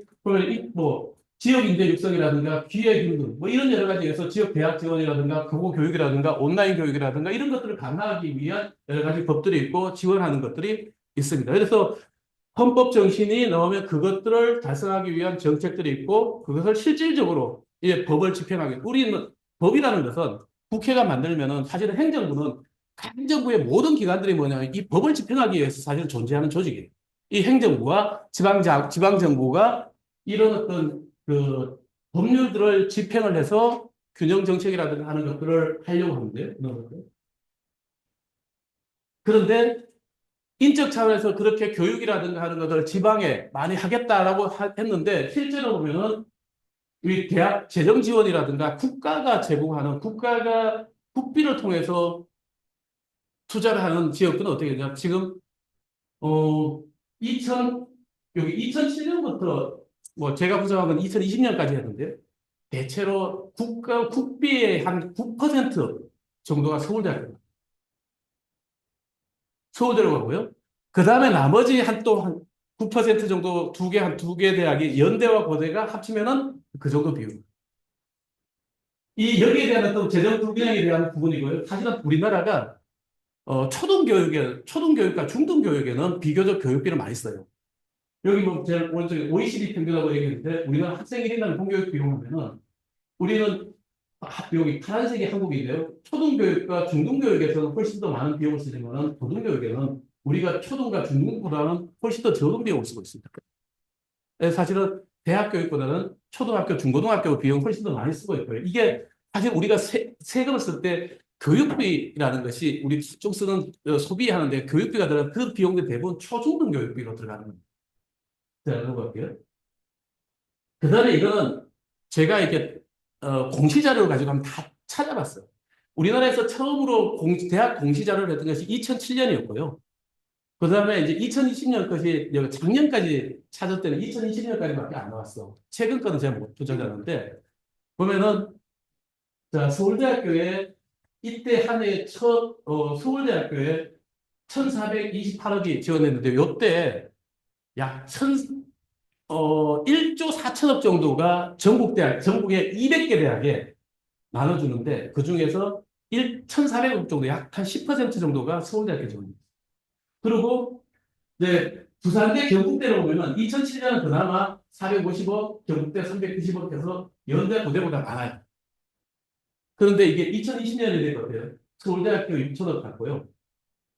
뭐 지역 인재 육성이라든가 기회 균등 뭐 이런 여러 가지에서 지역 대학 지원이라든가 교고 교육이라든가 온라인 교육이라든가 이런 것들을 강화하기 위한 여러 가지 법들이 있고 지원하는 것들이 있습니다. 그래서 헌법 정신이 나오면 그것들을 달성하기 위한 정책들이 있고 그것을 실질적으로 이제 법을 집행하기. 우리는 법이라는 것은 국회가 만들면은 사실은 행정부는 행정부의 모든 기관들이 뭐냐면 이 법을 집행하기 위해서 사실 존재하는 조직이에요. 이 행정부와 지방정부가 이런 어떤 그 법률들을 집행을 해서 균형 정책이라든가 하는 것들을 하려고 하는데요. 그런데 인적 차원에서 그렇게 교육이라든가 하는 것을 지방에 많이 하겠다라고 했는데 실제로 보면은 이 대학 재정 지원이라든가 국가가 제공하는 국가가 국비를 통해서 투자를 하는 지역들은 어떻게 되냐? 지금 어 2000, 여기 2007년부터 뭐 제가 부정한 건 2020년까지 했는데 대체로 국가 국비의 한 9% 정도가 서울대로 가고요. 그 다음에 나머지 한 9% 정도 한 두 개 대학이 연대와 고대가 합치면은 그 정도 비율. 이 여기에 대한 어떤 재정 불균형에 대한 부분이고요. 사실은 우리나라가 초등교육과 중등교육에는 비교적 교육비를 많이 써요. 여기 뭐 제가 오른쪽에 OECD 평균하고 얘기했는데 우리나라 학생이 일당 공교육 비용하면은 우리는 여기 파란색이 한국이고요. 초등교육과 중등교육에서는 훨씬 더 많은 비용을 쓰지만 고등교육에는 우리가 초등과 중등보다는 훨씬 더 적은 비용을 쓰고 있습니다. 사실은 대학 교육보다는 초등학교, 중고등학교 비용 훨씬 더 많이 쓰고 있고요. 이게 사실 우리가 세금을 쓸 때 교육비라는 것이 우리 좀 쓰는 소비하는데 교육비가 들어간 그 비용들이 대부분 초중등 교육비로 들어가는 겁니다. 자, 넘어갈게요. 그 다음에 이거는 제가 이렇게 공시자료를 가지고 한번 다 찾아봤어요. 우리나라에서 처음으로 대학 공시자료를 했던 것이 2007년이었고요. 그 다음에 이제 2020년 것이 작년까지 찾을 때는 2020년까지밖에 안 나왔어. 최근 거는 제가 못 조작하는데 보면은 자 서울대학교에 이때 한 해 서울대학교에 1,428억이 지원했는데 요때 약 1조 4천억 정도가 전국의 200개 대학에 나눠주는데 그중에서 1,400억 정도 약 한 10% 정도가 서울대학교 지원입니다. 그리고 네, 부산대 경북대로 보면은 2007년은 그나마 450억, 경북대 390억 해서 연대 고대보다 많아요. 그런데 이게 2020년이 됐거든요. 서울대학교 6천억 갖고요.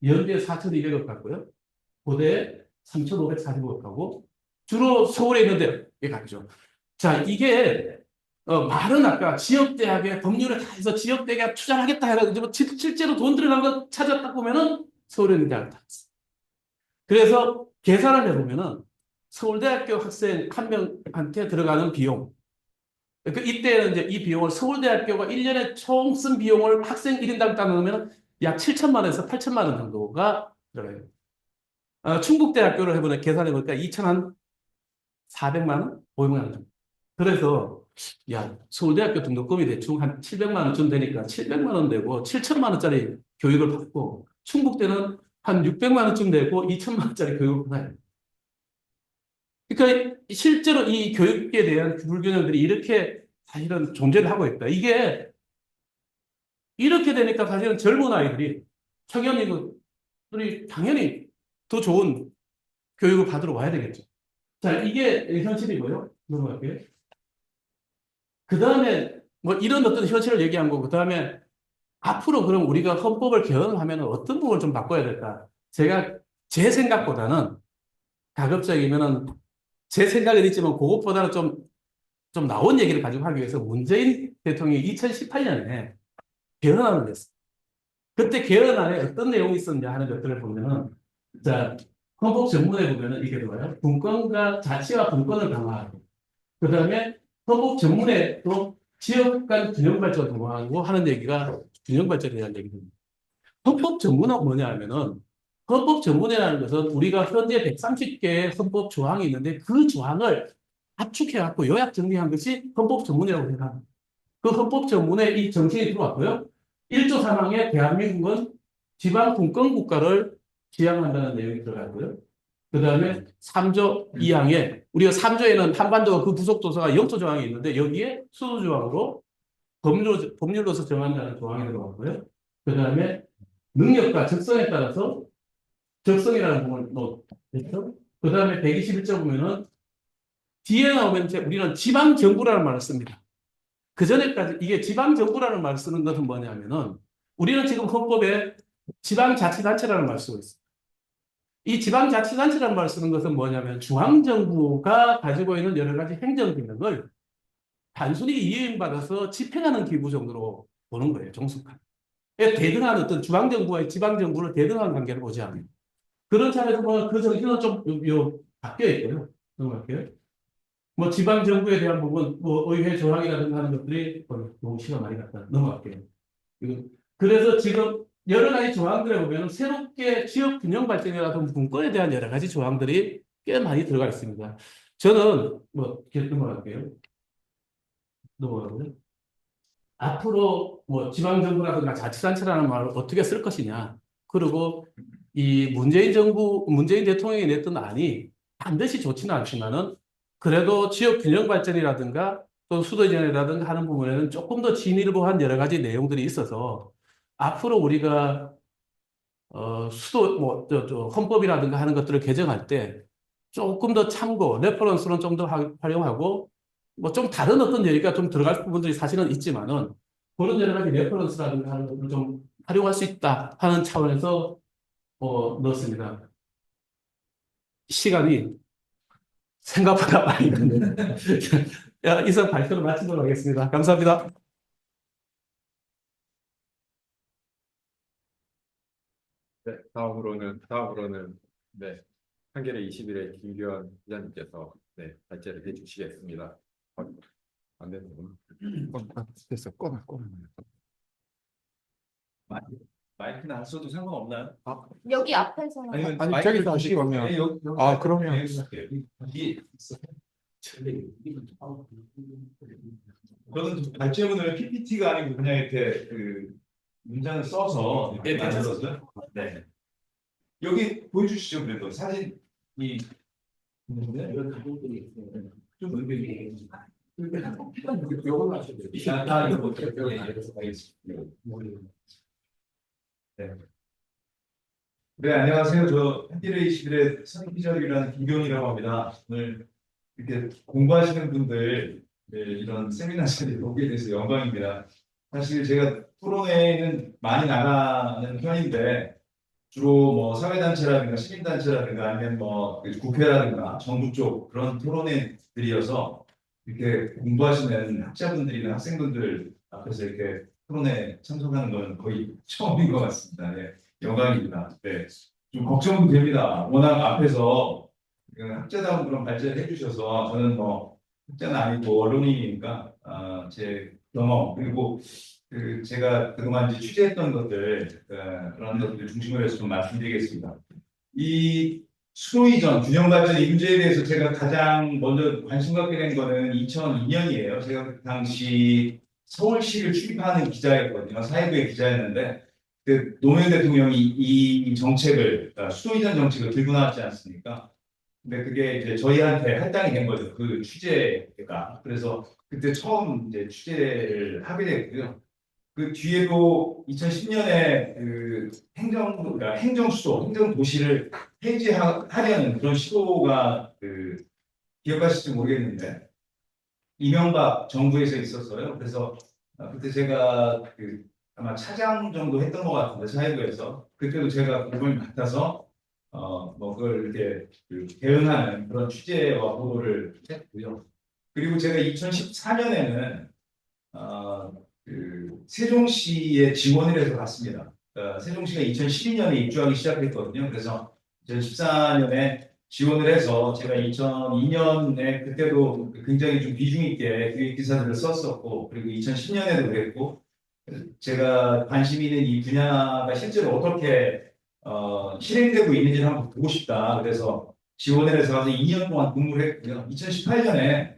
연대 4,200억 갖고요. 고대 3,540억 하고 주로 서울에 있는데 이게 가죠. 자, 이게 말은 아까 지역대학에 법률을 다 해서 지역대학에 투자를 하겠다 해가지고 실제로 돈 들어간 거 찾았다 보면은 서울에 있는 대학을 다 했어. 그래서 계산을 해보면은 서울대학교 학생 한 명한테 들어가는 비용. 그 이때는 이제 이 비용을 서울대학교가 1년에 총 쓴 비용을 학생 1인당 따놓으면 약 7천만 원에서 8천만 원 정도가 들어가요. 충북대학교를 해보면 계산해보니까 2,400만 원? 500만 원 정도. 그래서 야, 서울대학교 등록금이 대충 한 700만 원쯤 되니까 700만 원 되고 7천만 원짜리 교육을 받고 충북대는 한 600만 원쯤 되고 2천만 원짜리 교육을 받아요. 그러니까 실제로 이 교육에 대한 불균형들이 이렇게 사실은 존재를 하고 있다. 이게 이렇게 되니까 사실은 젊은 아이들이 청년이들이 당연히 더 좋은 교육을 받으러 와야 되겠죠. 자, 이게 현실이고요. 넘어갈게요. 그 다음에 뭐 이런 어떤 현실을 얘기한 거고, 그 다음에 앞으로 그럼 우리가 헌법을 개헌하면 어떤 부분을 좀 바꿔야 될까? 제가 제 생각보다는 가급적이면은 제 생각은 있지만 그것보다는 좀 나온 얘기를 가지고 하기 위해서 문재인 대통령이 2018년에 개헌안을 냈어요. 그때 개헌안에 어떤 내용이 있었냐 하는 것들을 보면은, 자, 헌법 전문에 보면은 이게 들어와요. 분권과 자치와 분권을 강화하고, 그 다음에 헌법 전문에 또 지역 간 균형 발전을 강화하고 하는 얘기가 균형 발전에 대한 얘기입니다. 헌법 전문은 뭐냐 하면은, 헌법 전문이라는 것은 우리가 현재 130개의 헌법 조항이 있는데 그 조항을 압축해갖고 요약 정리한 것이 헌법 전문이라고 생각합니다. 그 헌법 전문에 이 정신이 들어왔고요. 1조 3항에 대한민국은 지방 분권 국가를 지향한다는 내용이 들어가고요. 그 다음에 3조 2항에 우리가 3조에는 한반도가 그 부속 도서가 영토 조항이 있는데 여기에 수도 조항으로 법률로서 정한다는 조항이 들어갔고요. 그 다음에 능력과 적성에 따라서 적성이라는 부분을 넣었죠. 그 다음에 121조 보면은 뒤에 나오면 이제 우리는 지방정부라는 말을 씁니다. 그전에까지 이게 지방정부라는 말을 쓰는 것은 뭐냐면은 우리는 지금 헌법에 지방자치단체라는 말을 쓰고 있습니다. 이 지방자치단체라는 말을 쓰는 것은 뭐냐면 중앙정부가 가지고 있는 여러 가지 행정기능을 단순히 이행받아서 집행하는 기구 정도로 보는 거예요. 종속한. 대등한 어떤 중앙정부와 지방정부를 대등한 관계를 보지 않는. 그런 차원에서 뭐그 정신은 좀 바뀌어 있고요. 넘어갈게요. 뭐 지방정부에 대한 부분, 뭐 의회 조항이라든가 하는 것들이 너무 시간 많이 갔다. 넘어갈게요. 그래서 지금 여러 가지 조항들에 보면 새롭게 지역 균형 발전이라든가 분권에 대한 여러 가지 조항들이 꽤 많이 들어가 있습니다. 저는 뭐 계속 넘어갈게요. 넘어가고요. 앞으로 뭐 지방정부라든가 자치단체라는 말을 어떻게 쓸 것이냐. 그리고 이 문재인 대통령이 냈던 안이 반드시 좋지는 않지만은 그래도 지역 균형 발전이라든가 또 수도 이전이라든가 하는 부분에는 조금 더 진일보한 여러 가지 내용들이 있어서 앞으로 우리가 수도 저 헌법이라든가 하는 것들을 개정할 때 조금 더 참고 레퍼런스는 좀 더 활용하고 뭐 좀 다른 어떤 얘기가 좀 들어갈 부분들이 사실은 있지만은 그런 여러 가지 레퍼런스라든가 하는 것들을 좀 활용할 수 있다 하는 차원에서 넣었습니다. 시간이 생각보다 많이 갔네요. 이상 발표를 마치도록 하겠습니다. 감사합니다. 네, 다음으로는 네, 한겨레 21의 김규현 기자님께서 네, 발제를 해주시겠습니다. 안 되는구나. 됐어. 꺼내. 마이크는 안 써도 상관없나요? 여기 앞에서 아니면 아니, 마이크를 저기 다시 던지고- 가면- 네, 그러면- 네, 해주실게요. 저는 발제문을 PPT가 아니고 그냥 이렇게 그 문장을 써서 네, 만들었어요. 네. 여기 보여주시죠. 그래도 사진이 있는데 좀 의견이 요걸로 하셔도 돼요. 이거 볼게요. 네. 네, 안녕하세요. 저 한길의 21의 선기자들이라는 김경이라고 합니다. 오늘 이렇게 공부하시는 분들 네, 이런 세미나 자리에 오게 돼서 영광입니다. 사실 제가 토론회는 많이 나가는 편인데 주로 뭐 사회단체라든가 시민단체라든가 아니면 뭐그 국회라든가 정부 쪽 그런 토론회들이어서 이렇게 공부하시는 학자분들이나 학생분들 앞에서 이렇게 토론회 참석하는 건 거의 처음인 것 같습니다. 네, 영광입니다. 네, 좀 걱정도 됩니다. 워낙 앞에서 그 학자다운 그런 발제를 해주셔서 저는 뭐 학자는 아니고 언론인이니까 제 경험 그리고 그 제가 그동안 이제 취재했던 것들 그런 것들 중심으로 해서 좀 말씀드리겠습니다. 이 수도 이전, 균형 발전 이 문제에 대해서 제가 가장 먼저 관심 갖게 된 거는 2002년이에요. 제가 그 당시 서울시를 출입하는 기자였거든요. 사회부의 기자였는데 그 노무현 대통령이 이 정책을 수도 이전 정책을 들고 나왔지 않습니까? 근데 그게 이제 저희한테 할당이 된 거죠. 그 취재가. 그래서 그때 처음 이제 취재를 하게 됐고요. 그 뒤에도 2010년에 그 그러니까 행정수도, 행정도시를 폐지하려는 그런 시도가 그 기억하실지 모르겠는데 이명박 정부에서 있었어요. 그래서 그때 제가 그 아마 차장 정도 했던 것 같은데 사회부에서 그때도 제가 그걸 맡아서 뭐 그걸 이렇게 그 대응하는 그런 취재와 보도를 했고요. 그리고 제가 2014년에는 그 세종시에 지원을 해서 갔습니다. 세종시가 2012년에 입주하기 시작했거든요. 그래서 2014년에 지원을 해서 제가 2002년에 그때도 굉장히 좀 비중 있게 기획 기사들을 썼었고 그리고 2010년에도 그랬고 제가 관심 있는 이 분야가 실제로 어떻게 실행되고 있는지를 한번 보고 싶다. 그래서 지원을 해서 가서 2년 동안 근무를 했고요. 2018년에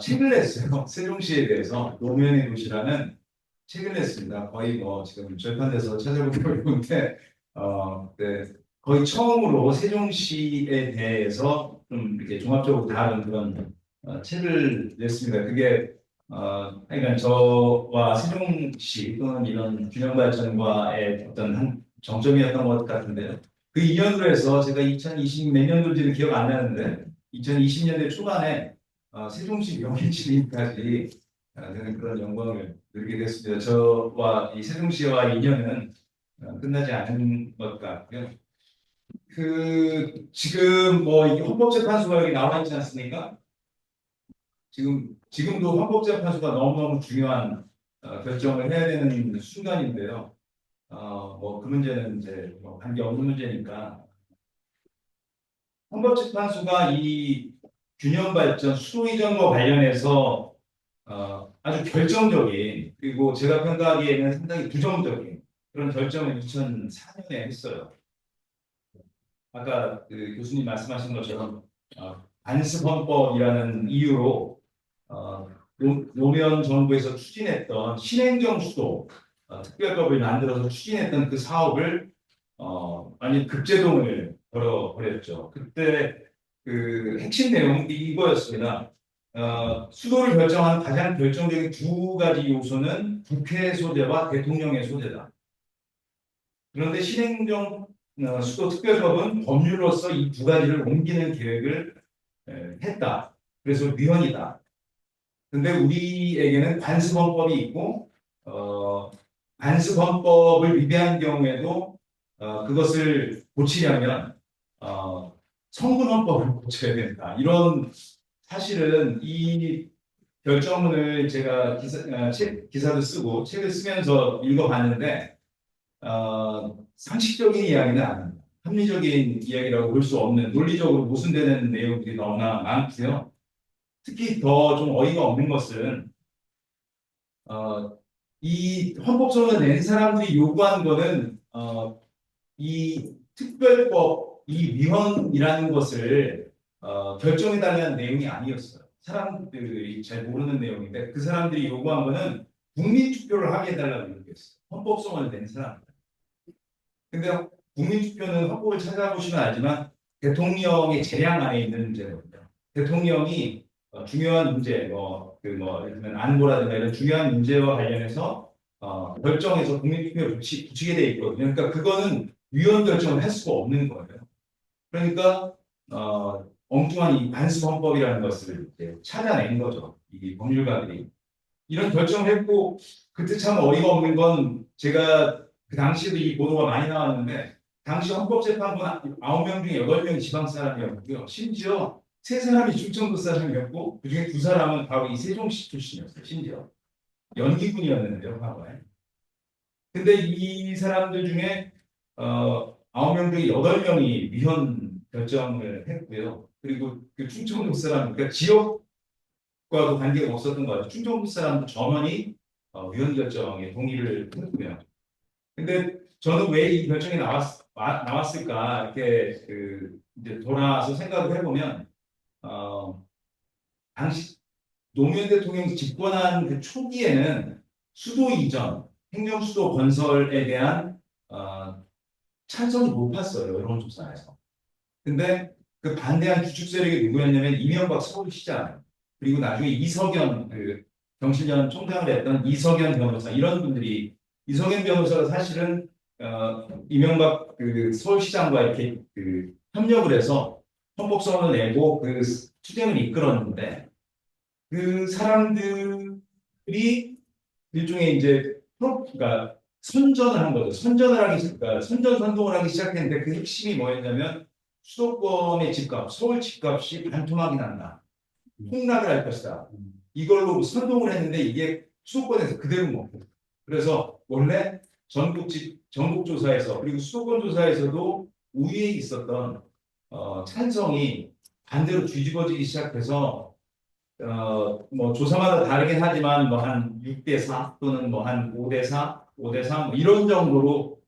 책을 냈어요. 세종시에 대해서 노무현의 도시라는 책을 냈습니다. 거의 뭐 지금 절판돼서 찾아보기 어려운데 네, 거의 처음으로 세종시에 대해서 좀 이렇게 종합적으로 다룬 그런 책을 냈습니다. 그게 그러니까 저와 세종시 또는 이런 균형 발전과의 어떤 한 정점이었던 것 같은데요. 그 인연으로 해서 제가 2020 몇 년도인지는 기억 안 나는데 2020년대 초반에 세종시 명예시민까지 되는 그런 영광을 누리게 됐습니다. 저와 이 세종시와 인연은 끝나지 않은 것 같고요. 그 지금 뭐 이 헌법재판소가 여기 나와 있지 않습니까? 지금도 헌법재판소가 너무너무 중요한 결정을 해야 되는 순간인데요. 뭐 그 문제는 이제 뭐 관계 없는 문제니까 헌법재판소가 이 균형 발전 수도 이전과 관련해서 아주 결정적인 그리고 제가 평가하기에는 상당히 부정적인 그런 결정을 2004년에 했어요. 아까 그 교수님 말씀하신 것처럼 반습헌법이라는 이유로 노무현 정부에서 추진했던 신행정 수도 특별법을 만들어서 추진했던 그 사업을 완전 급제동을 걸어버렸죠. 그때 그 핵심 내용이 이거였습니다. 수도를 결정하는 가장 결정적인 두 가지 요소는 국회 소재와 대통령의 소재다. 그런데 신행정 수도 특별법은 법률로서 이 두 가지를 옮기는 계획을 했다. 그래서 위헌이다. 근데 우리에게는 관습헌법이 있고 관습헌법을 위배한 경우에도 그것을 고치려면 성분헌법을 고쳐야 된다. 이런 사실은 이 결정문을 제가 기사도 쓰고 책을 쓰면서 읽어봤는데 상식적인 이야기는 아닙니다. 합리적인 이야기라고 볼 수 없는 논리적으로 모순되는 내용들이 너무나 많고요. 특히 더 좀 어이가 없는 것은 이 헌법소원을 낸 사람들이 요구한 거는 이 특별법, 이 위헌이라는 것을 결정해달라는 내용이 아니었어요. 사람들이 잘 모르는 내용인데 그 사람들이 요구한 거는 국민투표를 하게 해달라고 요구했어요. 헌법소원을 낸 사람들. 근데 국민투표는 헌법을 찾아보시면 알지만 대통령의 재량 안에 있는 문제거든요. 대통령이 중요한 문제, 예를 들면 안보라든가 이런 중요한 문제와 관련해서 결정해서 국민투표를 붙이게 돼 있거든요. 그러니까 그거는 위헌 결정을 할 수가 없는 거예요. 그러니까 엉뚱한 이 반수헌법이라는 것을 이제 찾아낸 거죠. 이 법률가들이 이런 결정을 했고 그때 참 어이가 없는 건 제가 그 당시에도 이 보도가 많이 나왔는데 당시 헌법재판관 9명 중에 8명이 지방 사람이었고요. 심지어 3사람이 충청도 사람이었고 그중에 2사람은 바로 이 세종시 출신이었어요. 심지어 연기군이었는데요, 과거에. 근데 이 사람들 중에 9명 중에 8명이 위헌 결정을 했고요. 그리고 그 충청도 사람, 그러니까 지역과도 관계가 없었던 것 같아요. 충청도 사람도 전원이 위헌 결정에 동의를 했고요. 근데 저는 왜 이 결정이 나왔을까 이렇게 이제 돌아서 생각을 해보면 당시 노무현 대통령이 집권한 그 초기에는 수도 이전, 행정수도 건설에 대한 찬성이 높았어요. 여론조사에서. 근데 그 반대한 주축 세력이 누구였냐면 이명박 서울시장 그리고 나중에 이석연 그 경실련 총장을 했던 이석연 변호사 이런 분들이 이석연 변호사가 사실은 이명박 그 서울시장과 이렇게 그 협력을 해서 헌법소원을 내고 그 투쟁을 이끌었는데 그 사람들이 일종의 이제 그러니까 선전을 한 거죠. 그러니까 선동을 하기 시작했는데 그 핵심이 뭐였냐면 수도권의 집값, 서울 집값이 반토막이 난다. 폭락을 할 것이다. 이걸로 선동을 했는데 이게 수도권에서 그대로 먹고. 그래서 원래 전국 조사에서 그리고 수도권 조사에서도 우위에 있었던 찬성이 반대로 뒤집어지기 시작해서 뭐 조사마다 다르긴 하지만 뭐 한 6대4 또는 뭐 한 5대4, 5대3 뭐 이런 정도로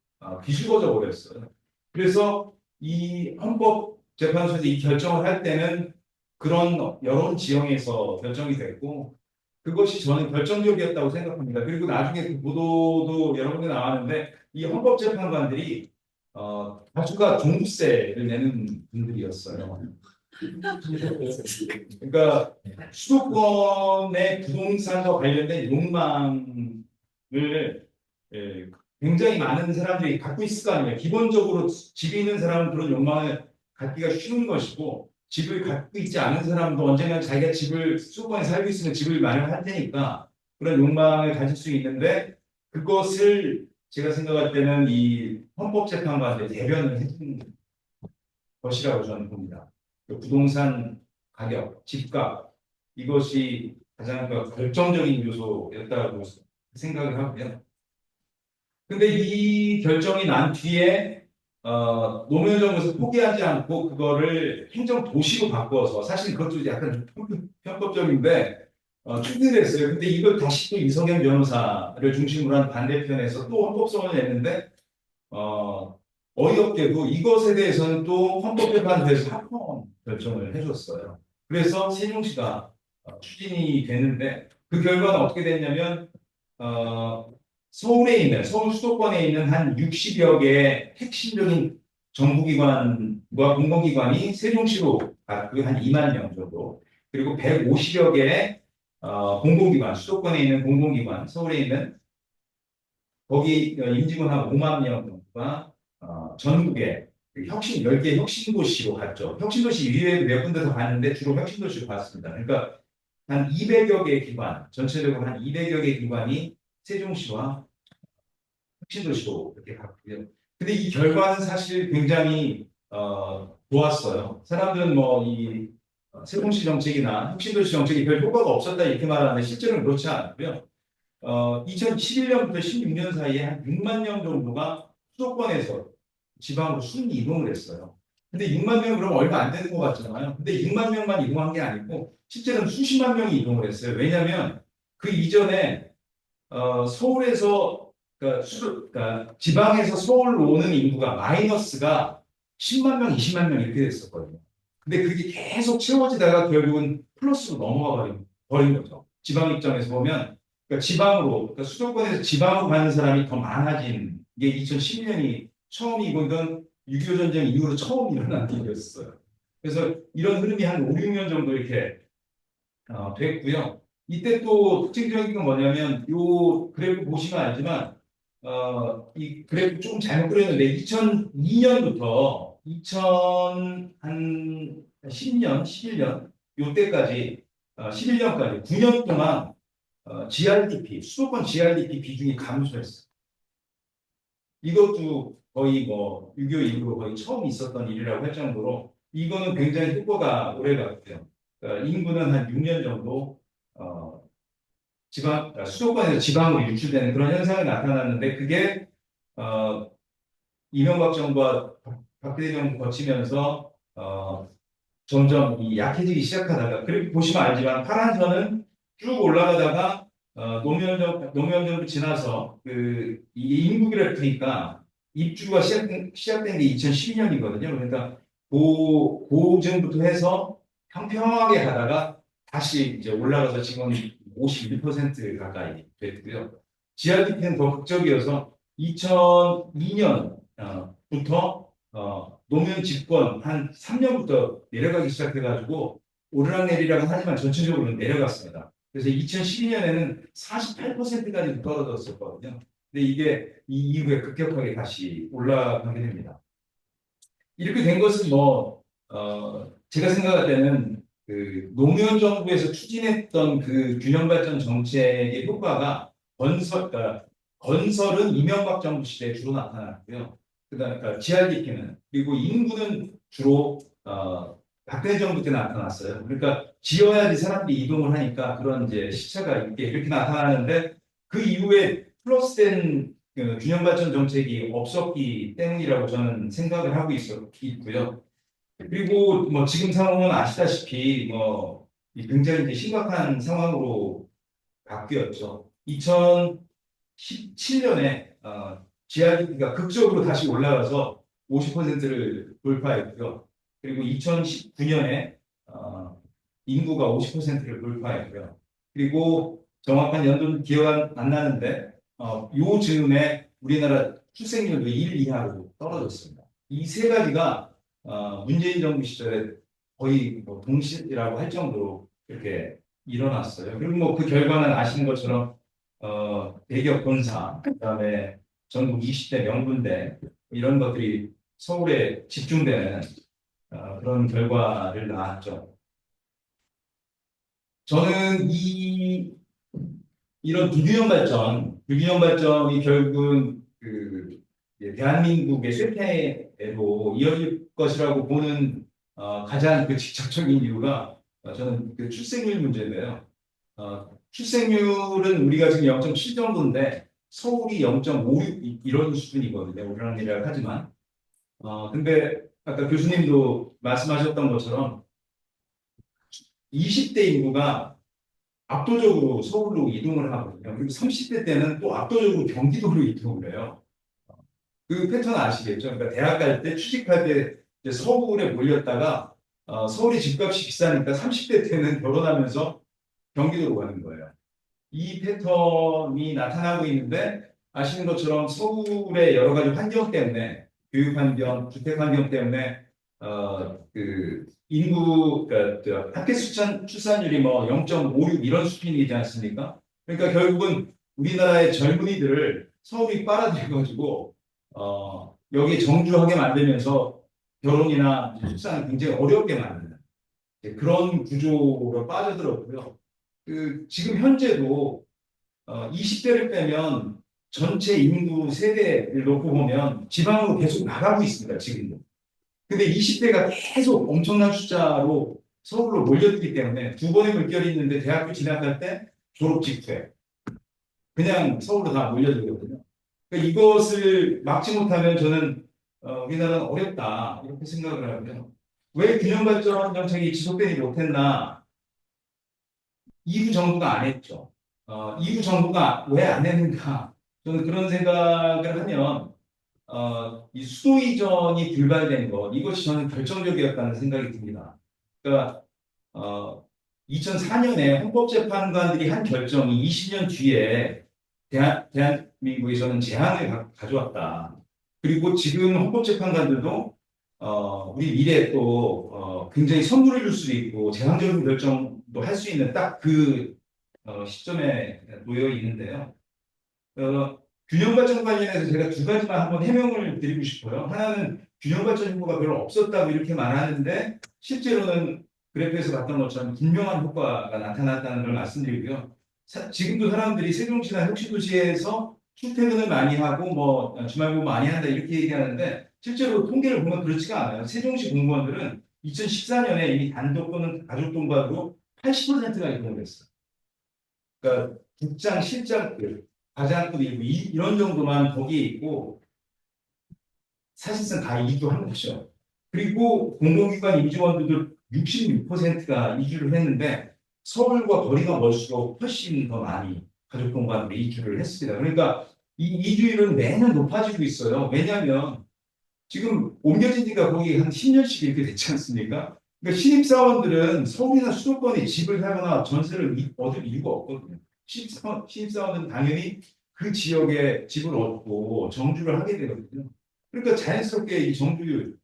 뒤집어져 버렸어요. 그래서 이 헌법재판소에서 이 결정을 할 때는 그런 여론 지형에서 결정이 됐고 그것이 저는 결정적이었다고 생각합니다. 그리고 나중에 그 보도도 여러 군데 나왔는데 이 헌법재판관들이 다수가 종부세를 내는 분들이었어요. 그러니까 수도권의 부동산과 관련된 욕망을 굉장히 많은 사람들이 갖고 있을 거 아니에요. 기본적으로 집이 있는 사람은 그런 욕망을 갖기가 쉬운 것이고 집을 갖고 있지 않은 사람도 언젠가 자기가 집을 수도권에 살고 있으면 집을 마련할 테니까 그런 욕망을 가질 수 있는데 그것을 제가 생각할 때는 이 헌법재판관한테 대변을 해준 것이라고 저는 봅니다. 그 부동산 가격, 집값 이것이 가장 결정적인 요소였다고 생각을 하고요. 근데 이 결정이 난 뒤에 노무현 정부에서 포기하지 않고 그거를 행정 도시로 바꿔서 사실 그것도 약간 편법적인데 추진됐어요. 근데 이걸 다시 또 이석연 변호사를 중심으로 한 반대편에서 또 헌법소원을 냈는데 어이없게도 이것에 대해서는 또 헌법재판소에서 합헌 결정을 해줬어요. 그래서 세종시가 추진이 됐는데 그 결과는 어떻게 됐냐면 서울에 있는 서울 수도권에 있는 한 60여 개의 핵심적인 정부기관과 공공기관이 세종시로 한 2만 명 정도 그리고 150여 개의 공공기관 수도권에 있는 공공기관 서울에 있는 거기 임직원 한 5만 명 정도가 전국에 그 10개 혁신도시로 갔죠. 혁신도시 이외에도 몇 군데 더 갔는데 주로 혁신도시로 갔습니다. 그러니까 한 200여 개의 기관, 전체적으로 한 200여 개의 기관이 세종시와 혁신도시로 이렇게 갔고요. 근데 이 결과는 사실 굉장히 좋았어요. 사람들은 뭐 이 세종시 정책이나 혁신도시 정책이 별 효과가 없었다 이렇게 말하는데 실제로는 그렇지 않고요. 2011년부터 16년 사이에 한 6만 명 정도가 수도권에서 지방으로 순위 이동을 했어요. 근데 6만 명 그러면 얼마 안 되는 것 같잖아요. 근데 6만 명만 이동한 게 아니고 실제로는 수십만 명이 이동을 했어요. 왜냐하면 그 이전에 서울에서 그러니까 지방에서 서울로 오는 인구가 마이너스가 10만 명, 20만 명 이렇게 됐었거든요. 근데 그게 계속 채워지다가 결국은 플러스로 넘어가 버린 거죠. 지방 입장에서 보면 그러니까 그러니까 수도권에서 지방으로 가는 사람이 더 많아진 게 2012년이 처음이고 이건 6.25 전쟁 이후로 처음 일어난 일이었어요. 그래서 이런 흐름이 한 5, 6년 정도 이렇게 됐고요. 이때 또 특징적인 건 뭐냐면 요 그래프 보시면 알지만 이 그래프 조금 잘못 그렸는데 2002년부터 2010년, 11년 요때까지 11년까지 9년 동안 GRDP 수도권 GRDP 비중이 감소했어. 이것도 거의 뭐 6.25 이후로 거의 처음 있었던 일이라고 할 정도로 이거는 굉장히 효과가 오래갔고요. 그러니까 인구는 한 6년 정도 수도권에서 지방으로 유출되는 그런 현상이 나타났는데 그게 어, 이명박 정부와 박근혜 정부 거치면서 점점 이 약해지기 시작하다가 그렇게 보시면 알지만 파란 선은 쭉 올라가다가 노무현 정부 지나서 이 인구 그래프니까 입주가 시작된 게 2012년이거든요. 그러니까 고증부터 해서 평평하게 가다가 다시 이제 올라가서 지금 51% 가까이 됐고요. GRDP는 더 극적이어서 2002년부터 노무현 집권 한 3년부터 내려가기 시작해가지고 오르락내리락 하지만 전체적으로는 내려갔습니다. 그래서 2012년에는 48%까지 떨어졌었거든요. 근데 이게 이 이후에 급격하게 다시 올라가게 됩니다. 이렇게 된 것은 제가 생각할 때는 노무현 정부에서 추진했던 그 균형 발전 정책의 효과가 그러니까 건설은 이명박 정부 시대에 주로 나타났고요. 그다음에 그러니까 GRDP는 그리고 인구는 주로 박근혜 정부 때 나타났어요. 그러니까 지어야지 사람들이 이동을 하니까 그런 이제 시차가 이렇게 나타나는데 그 이후에 플러스된 균형 발전 정책이 없었기 때문이라고 저는 생각을 하고 있고요. 그리고 뭐 지금 상황은 아시다시피 굉장히 이제 심각한 상황으로 바뀌었죠. 2017년에 GRDP가 극적으로 다시 올라가서 50%를 돌파했고요. 그리고 2019년에 인구가 50%를 돌파했고요. 그리고 정확한 연도는 기억 안 나는데 요 즈음에 우리나라 출생률도 1 이하로 떨어졌습니다. 이 세 가지가 문재인 정부 시절에 거의 뭐 동시라고 할 정도로 이렇게 일어났어요. 그리고 뭐 그 결과는 아시는 것처럼 대기업 본사, 그다음에 전국 20대 명분대 이런 것들이 서울에 집중되는 그런 결과를 낳았죠. 저는 이런 불균형 발전이 결국은 대한민국의 쇠퇴로 이어질 것이라고 보는 가장 직접적인 이유가 저는 출생률 문제인데요. 출생률은 우리가 지금 0.7 정도인데 서울이 0.56 이런 수준이거든요. 우리나라랑 하지만 근데 아까 교수님도 말씀하셨던 것처럼 20대 인구가 압도적으로 서울로 이동을 하거든요. 그리고 30대 때는 또 압도적으로 경기도로 이동을 해요. 그 패턴 아시겠죠? 그러니까 대학 갈 때 취직할 때 이제 서울에 몰렸다가 서울이 집값이 비싸니까 30대 때는 결혼하면서 경기도로 가는 거예요. 이 패턴이 나타나고 있는데 아시는 것처럼 서울의 여러 가지 환경 때문에 교육 환경, 주택 환경 때문에 인구 그러니까 학교 출산율이 뭐 0.56 이런 수준이지 않습니까? 그러니까 결국은 우리나라의 젊은이들을 서울이 빨아들여가지고 여기 정주하게 만들면서 결혼이나 출산을 굉장히 어렵게 만드는 그런 구조로 빠져들었고요. 지금 현재도 20대를 빼면 전체 인구 세대를 놓고 보면 지방으로 계속 나가고 있습니다. 지금도. 근데 20대가 계속 엄청난 숫자로 서울로 몰려들기 때문에 두 번의 물결이 있는데 대학교 진학할 때 졸업 직후에 그냥 서울로 다 몰려들거든요. 그러니까 이것을 막지 못하면 저는 우리나라는 어렵다 이렇게 생각을 하고요. 왜 균형 발전 정책이 지속되지 못했나? 이후 정부가 안 했죠. 이후 정부가 왜 안 했는가? 저는 그런 생각을 하면 이 수도 이전이 불발된 것 이것이 저는 결정적이었다는 생각이 듭니다. 그러니까 2004년에 헌법재판관들이 한 결정이 20년 뒤에 대한민국에서는 재앙을 가져왔다. 그리고 지금 헌법재판관들도 우리 미래에 또 굉장히 선물을 줄 수도 있고 재앙적인 결정도 할 수 있는 딱 그 시점에 놓여 있는데요. 균형 발전 관련해서 제가 두 가지만 한번 해명을 드리고 싶어요. 하나는 균형 발전 효과가 별로 없었다고 이렇게 말하는데 실제로는 그래프에서 봤던 것처럼 분명한 효과가 나타났다는 걸 말씀드리고요. 지금도 사람들이 세종시나 혁신도시에서 출퇴근을 많이 하고 뭐 주말 공부 많이 한다 이렇게 얘기하는데 실제로 통계를 보면 그렇지가 않아요. 세종시 공무원들은 2014년에 이미 단독 또는 가족 동반으로 80%가 이동을 했어요. 그러니까 국장, 실장급, 과장급이 이런 정도만 거기에 있고 사실상 다 이주한 거죠. 그리고 공공기관 이주원들도 66%가 이주를 했는데 서울과 거리가 멀수록 훨씬 더 많이 가족동반으로 이주를 했습니다. 그러니까 이 이주율은 매년 높아지고 있어요. 왜냐하면 지금 옮겨진 지가 거의 한 10년씩 이렇게 됐지 않습니까? 그러니까 신입사원들은 서울이나 수도권에 집을 사거나 전세를 얻을 이유가 없거든요. 신입사원은 당연히 그 지역에 집을 얻고 정주를 하게 되거든요. 그러니까 자연스럽게 이 정주율,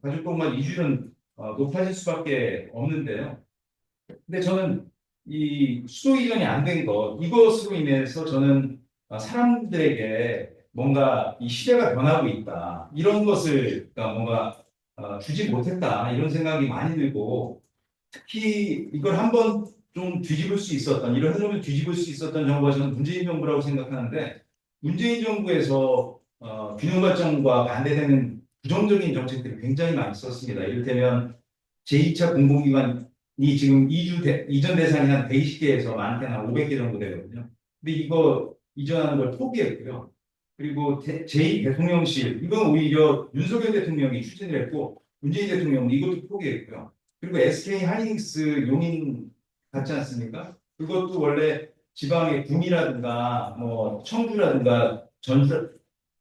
가족동반 이주율은 높아질 수밖에 없는데요. 근데 저는 이 수도 이전이 안 된 것, 이것으로 인해서 저는 사람들에게 뭔가 이 시대가 변하고 있다. 이런 것을 그러니까 뭔가 주지 못했다. 이런 생각이 많이 들고 특히 이걸 한번 좀 뒤집을 수 있었던, 이런 흐름을 뒤집을 수 있었던 정부가 저는 문재인 정부라고 생각하는데 문재인 정부에서 균형 발전과 반대되는 부정적인 정책들이 굉장히 많이 썼습니다. 이를테면 제2차 공공기관이 지금 이전 대상이 한 120개에서 많게는 한 500개 정도 되거든요. 근데 이거 이전하는 걸 포기했고요. 그리고 제2대통령실, 이건 오히려 윤석열 대통령이 추진을 했고 문재인 대통령은 이것도 포기했고요. 그리고 SK 하이닉스 용인 같지 않습니까? 그것도 원래 지방의 구미라든가 뭐 청주라든가 전주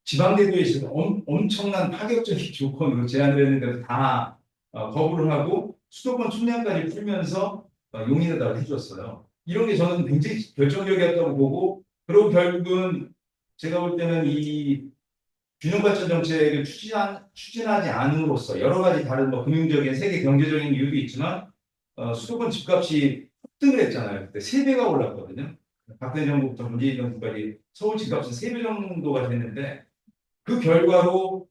지방대도에서 엄청난 파격적인 조건으로 제안을 했는데도 다 거부를 하고 수도권 충량까지 풀면서 용인에다가 해줬어요. 이런 게 저는 굉장히 결정적이었다고 보고 그리고 결국은 제가 볼 때는 이 균형 발전 정책을 추진하지 않음으로써 여러 가지 다른 뭐 금융적인 세계 경제적인 이유도 있지만 수도권 집값이 폭등을 했잖아요. 그때 3배가 올랐거든요. 박근혜 정부부터 문재인 정부까지 서울 집값은 3배 정도가 됐는데 그 결과로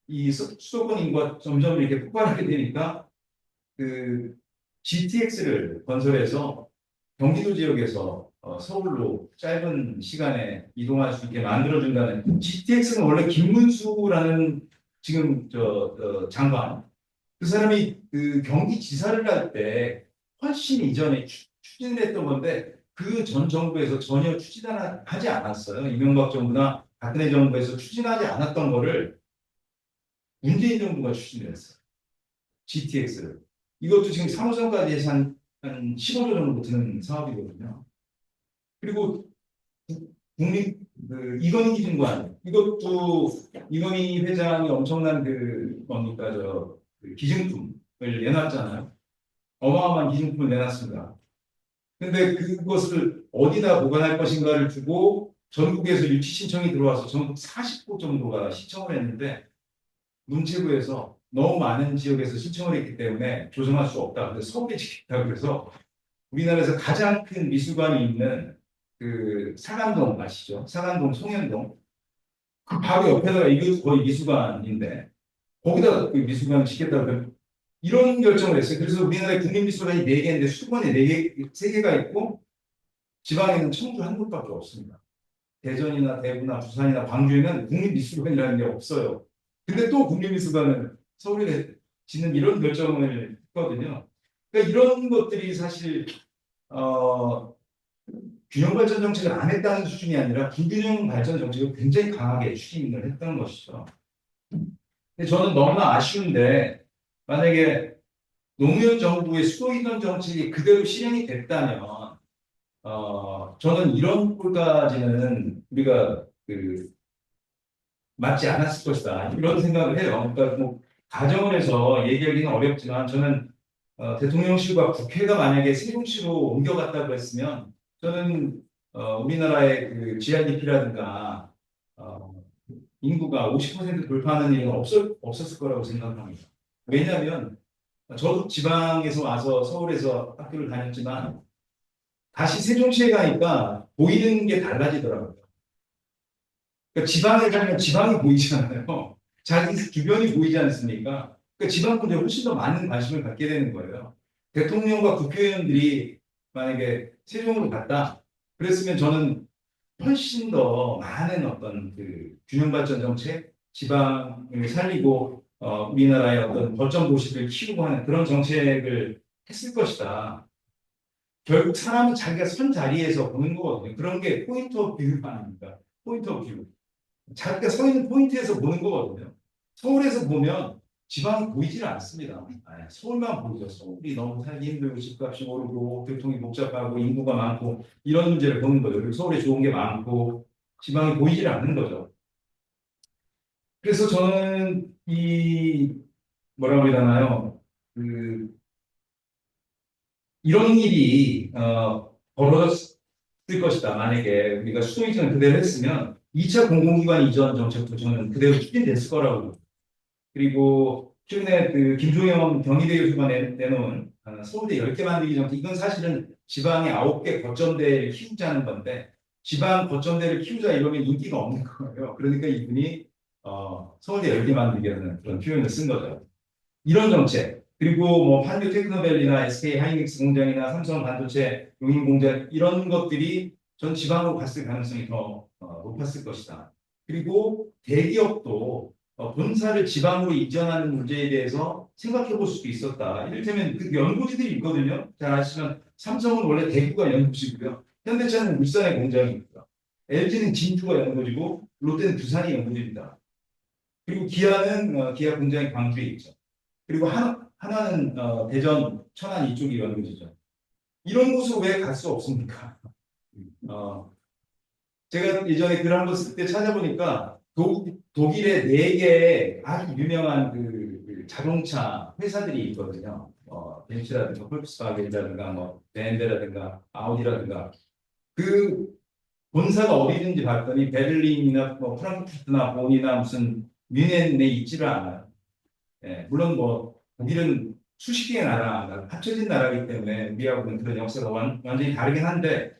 이 수도권 인구가 점점 이렇게 폭발하게 되니까 그 GTX를 건설해서 경기도 지역에서 서울로 짧은 시간에 이동할 수 있게 만들어준다는 GTX는 원래 김문수라는 지금 장관 그 사람이 그 경기지사를 할 때 훨씬 이전에 추진했던 건데 그 전 정부에서 전혀 추진하지 않았어요. 이명박 정부나 박근혜 정부에서 추진하지 않았던 거를 문재인 정부가 추진을 했어요. GTX를. 이것도 지금 3호선까지 해서 한 15조 정도 드는 사업이거든요. 그리고 국립 이건희 기준관 이것도 이건희 회장이 엄청난 뭡니까 그 기증품을 내놨잖아요. 어마어마한 기증품을 내놨습니다. 근데 그것을 어디다 보관할 것인가를 두고 전국에서 유치 신청이 들어와서 전국 40곳 정도가 신청을 했는데 문체부에서 너무 많은 지역에서 신청을 했기 때문에 조정할 수 없다. 그래서 서울에 지켰다. 그래서 우리나라에서 가장 큰 미술관이 있는 그 사간동 아시죠? 사간동 송현동 그 바로 옆에다가 이거 거의 미술관인데 거기다가 그 미술관을 짓겠다고 이런 결정을 했어요. 그래서 우리나라에 국립미술관이 4개인데 수도권에 3개가 있고 지방에는 청주 한 곳밖에 없습니다. 대전이나 대구나 부산이나 광주에는 국립미술관이라는 게 없어요. 근데 또 국립미술관은 서울에 짓는 이런 결정을 했거든요. 그러니까 이런 것들이 사실 균형 발전 정책을 안 했다는 수준이 아니라 불균형 발전 정책을 굉장히 강하게 추진을 했던 것이죠. 근데 저는 너무나 아쉬운데 만약에 노무현 정부의 수도 이전 정책이 그대로 실행이 됐다면 저는 이런 꼴까지는 우리가 맞지 않았을 것이다 이런 생각을 해요. 그러니까 뭐 가정을 해서 얘기하기는 어렵지만 저는 대통령실과 국회가 만약에 세종시로 옮겨갔다고 했으면 저는 우리나라의 그 GRDP라든가 인구가 50% 돌파하는 일은 없었을 거라고 생각합니다. 왜냐하면 저도 지방에서 와서 서울에서 학교를 다녔지만 다시 세종시에 가니까 보이는 게 달라지더라고요. 그러니까 지방에 가면 지방이 보이잖아요. 자기 주변이 보이지 않습니까? 그러니까 지방 문제에 훨씬 더 많은 관심을 갖게 되는 거예요. 대통령과 국회의원들이 만약에 세종으로 갔다 그랬으면 저는 훨씬 더 많은 어떤 그 균형 발전 정책, 지방을 살리고 우리나라의 어떤 거점 도시를 키우고 하는 그런 정책을 했을 것이다. 결국 사람은 자기가 선 자리에서 보는 거거든요. 그런 게 포인트 오브 뷰 아닙니까? 포인트 오브 뷰. 자기가 서 있는 포인트에서 보는 거거든요. 서울에서 보면 지방이 보이질 않습니다. 서울만 보이죠. 서울이 너무 살기 힘들고 집값이 오르고 교통이 복잡하고 인구가 많고 이런 문제를 보는 거죠. 그리고 서울에 좋은 게 많고 지방이 보이질 않는 거죠. 그래서 저는 이 뭐라고 해야 되나요? 그 이런 일이 벌어졌을 것이다. 만약에 우리가 수도 이전을 그대로 했으면 2차 공공기관 이전 정책도 저는 그대로 추진됐을 거라고. 그리고 최근에 그 김종영 경희대 교수가 내놓은 서울대 10개 만들기 정책, 이건 사실은 지방에 9개 거점대를 키우자는 건데 지방 거점대를 키우자 이러면 인기가 없는 거예요. 그러니까 이분이 서울대 10개 만들기라는 그런 표현을 쓴 거죠. 이런 정책, 그리고 뭐 한류 테크노밸리나 SK 하이닉스 공장이나 삼성 반도체 용인 공장 이런 것들이 전 지방으로 갔을 가능성이 더 높았을 것이다. 그리고 대기업도 본사를 지방으로 이전하는 문제에 대해서 생각해 볼 수도 있었다. 이를테면 그 연고지들이 있거든요. 잘 아시면 삼성은 원래 대구가 연고지고요. 현대차는 울산에 공장이 있고요. LG는 진주가 연고지고 롯데는 부산이 연고지입니다. 그리고 기아는 기아 공장이 광주에 있죠. 그리고 하나는 대전, 천안 이쪽이 연구지죠. 이런 곳으로 왜 갈 수 없습니까? 제가 예전에 글 한 번 쓸 때 찾아보니까 독일에 4개의 아주 유명한 그 자동차 회사들이 있거든요. 벤츠라든가 폴크스바겐이라든가 뭐 벤데라든가 아우디라든가 그 본사가 어디든지 봤더니 베를린이나 뭐 프랑크푸르트나 본이나 무슨 뮌헨에 있지를 않아요. 물론 뭐 독일은 수십 개의 나라 합쳐진 나라이기 때문에 우리하고는 그런 역사가 완전히 다르긴 한데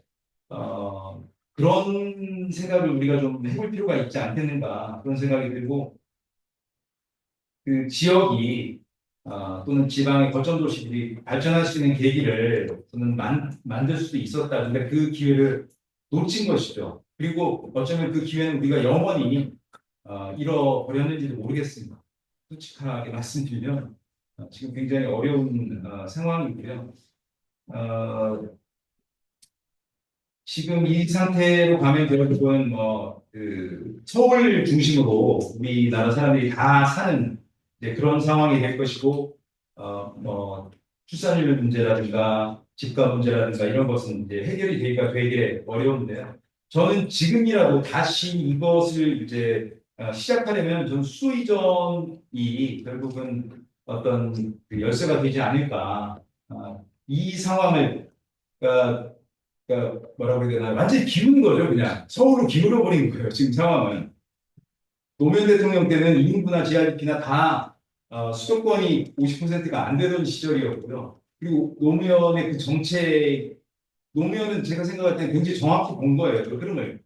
그런 생각을 우리가 좀 해볼 필요가 있지 않겠는가 그런 생각이 들고 그 지역이 또는 지방의 거점 도시들이 발전할 수 있는 계기를 저는 만들 수도 있었다. 근데 그 기회를 놓친 것이죠. 그리고 어쩌면 그 기회는 우리가 영원히 잃어버렸는지도 모르겠습니다. 솔직하게 말씀드리면 지금 굉장히 어려운 상황이고요. 지금 이 상태로 가면 결국은 그 서울 중심으로 우리나라 사람들이 다 사는 그런 상황이 될 것이고 뭐 출산율 문제라든가 집값 문제라든가 이런 것은 이제 해결이 되기가 되게 어려운데요. 저는 지금이라도 다시 이것을 이제 시작하려면 저는 수도 이전이 결국은 어떤 그 열쇠가 되지 않을까. 이 상황을 그러니까 뭐라고 해야 되나 완전히 기운 거죠. 그냥 서울로 기울어 버린 거예요. 지금 상황은. 노무현 대통령 때는 인구나 GRP나 다 수도권이 50%가 안 되던 시절이었고요. 그리고 노무현의 그 정책, 노무현은 제가 생각할 때는 굉장히 정확히 본 거예요. 그 흐름을.